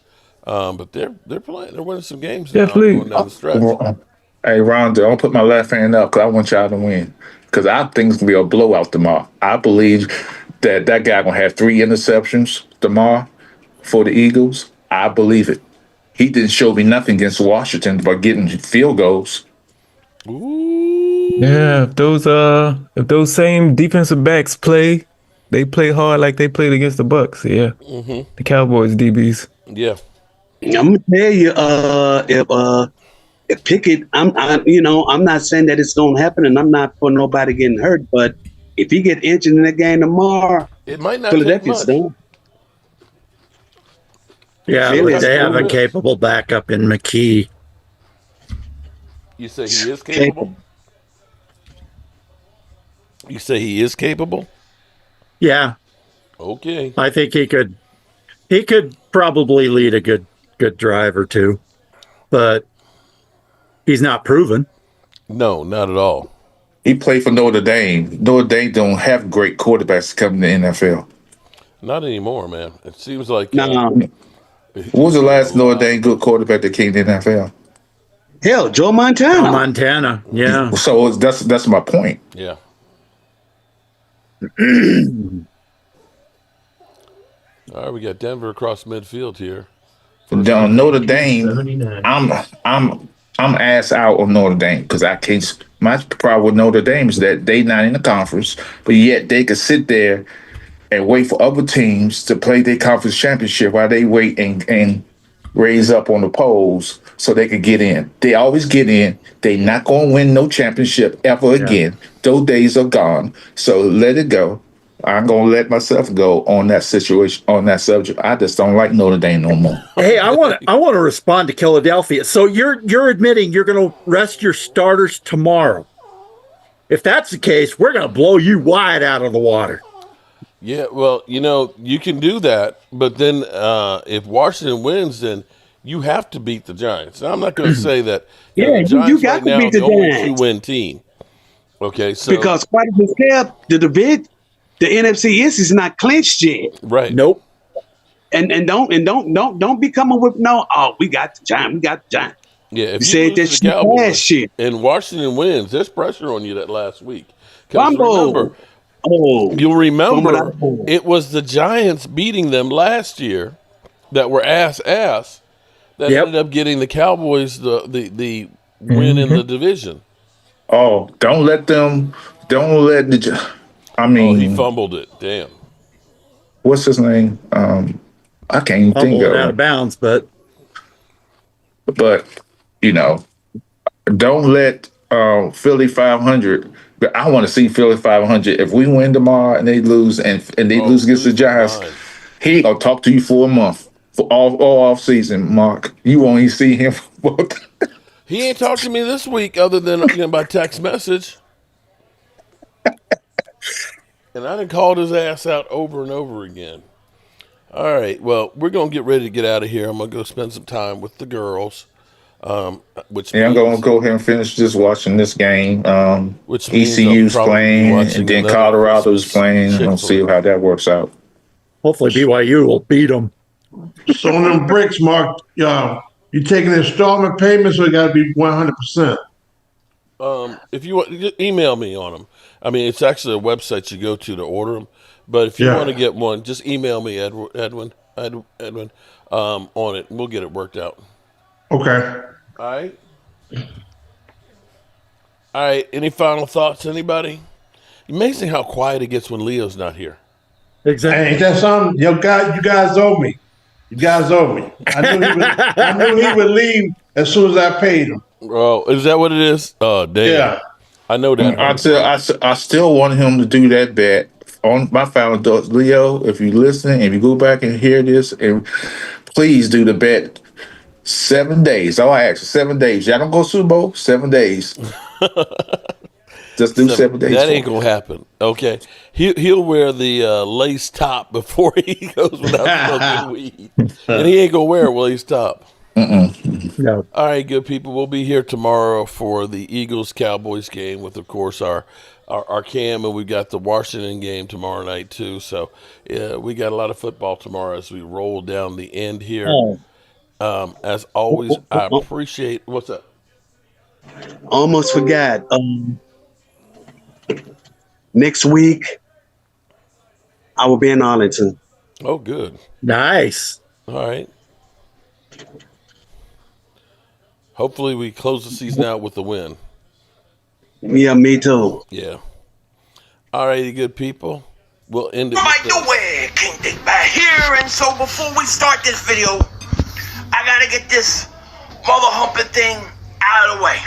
But they're playing. They're winning some games now going down the stretch. Hey, Rhonda, I'll put my left hand up because I want y'all to win. Because I think it's going to be a blowout tomorrow. I believe that guy going to have 3 interceptions tomorrow for the Eagles. I believe it. He didn't show me nothing against Washington by getting field goals. Ooh. Yeah, if those same defensive backs play hard like they played against the Bucks. Yeah, the Cowboys DBs. Yeah, I'm gonna tell you, if Pickett, I'm not saying that it's gonna happen, and I'm not for nobody getting hurt, but if he get injured in that game tomorrow, it might not Philadelphia's take much. done. Yeah, but they have a capable backup in McKee. You say he is capable? You say he is capable? Yeah. Okay. I think he could probably lead a good drive or two, but he's not proven. No, not at all. He played for Notre Dame. Notre Dame don't have great quarterbacks coming to the NFL. Not anymore, man. It seems like No, What was the last Notre Dame good quarterback that came to the NFL? hell, Joe Joe Montana. Montana. Yeah. So that's my point. yeah. All right, we got Denver across midfield here. Down Notre Dame, 79. I'm ass out on Notre Dame because I can't. My problem with Notre Dame is that they not in the conference, but yet they could sit there and wait for other teams to play their conference championship while they wait and raise up on the polls so they could get in. They always get in. They not going to win no championship ever again. Those days are gone. So let it go. I'm gonna let myself go on that situation, on that subject. I just don't like Notre Dame no more. Hey, I want to respond to Philadelphia. So you're admitting you're going to rest your starters tomorrow. If that's the case, we're going to blow you wide out of the water. Yeah, well, you can do that, but then if Washington wins, then you have to beat the Giants. Now, I'm not going to say that. Yeah, the Giants you got right to now beat are the the only Giants. 2-win team. Okay, so Because quite as kept the NFC East is not clinched yet. right, Nope. And don't be coming with no. Oh, we got the Giants. We got the Giants. yeah. If You you said lose that to the shit Cowboys last year. and Washington wins, there's pressure on you that last week. Because Fumble. remember, Oh, you'll remember fumble. it was the Giants beating them last year that were ass that Yep. ended up getting the Cowboys the win in the division. Oh, don't let the. I Oh, he mean, fumbled it. Damn. what's his name? I can't even think Fumbled of out it. of bounds, but But don't let Philly 500. But I want to see Philly 500. If we win tomorrow and they lose and they lose against the lose your Giants, mind. he gonna talk to you for a month for all off season. Mark, you won't even see him. He ain't talked to me this week other than by text message. And I done called his ass out over and over again. All right, well, we're going to get ready to get out of here. I'm going to go spend some time with the girls. Which Yeah, I'm means, gonna go ahead and finish just watching this game. which means ECU's I'll probably be playing, watching and then another Colorado's Christmas playing. We'll Chick-fil-A. see how that works out. hopefully BYU will beat them. So on them bricks, Mark, you taking installment payments or it got to be 100%? If you want, just email me on them. I mean, it's actually a website you go to order them. But if you want to get one, just email me, Edwin, on it, and we'll get it worked out. Okay. All right. All right. Any final thoughts, anybody? Amazing how quiet it gets when Leo's not here. Exactly. Ain't that something? You guys owe me. You guys owe me. I knew he would leave as soon as I paid him. Oh, is that what it is? Oh, damn. Yeah. I know that. I still want him to do that bet on my final thoughts. Leo, if you listen, if you go back and hear this, and please do the bet 7 days. All I ask is 7 days. Y'all don't go Super Bowl, 7 days. Just do 7 days. That ain't gonna happen. Okay, he'll wear the lace top before he goes without smoking weed, and he ain't gonna wear a lace top. No. All right, good people. We'll be here tomorrow for the Eagles Cowboys game with, of course, our Cam, and we've got the Washington game tomorrow night too. So we got a lot of football tomorrow as we roll down the end here. As always, I appreciate what's up. Almost forgot. Next week, I will be in Arlington. Oh, good. Nice. All right. Hopefully, we close the season out with a win. Yeah, me too. Yeah. All righty, good people. We'll end it. By the way, King Dick back here, and so before we start this video, I gotta get this mother humping thing out of the way.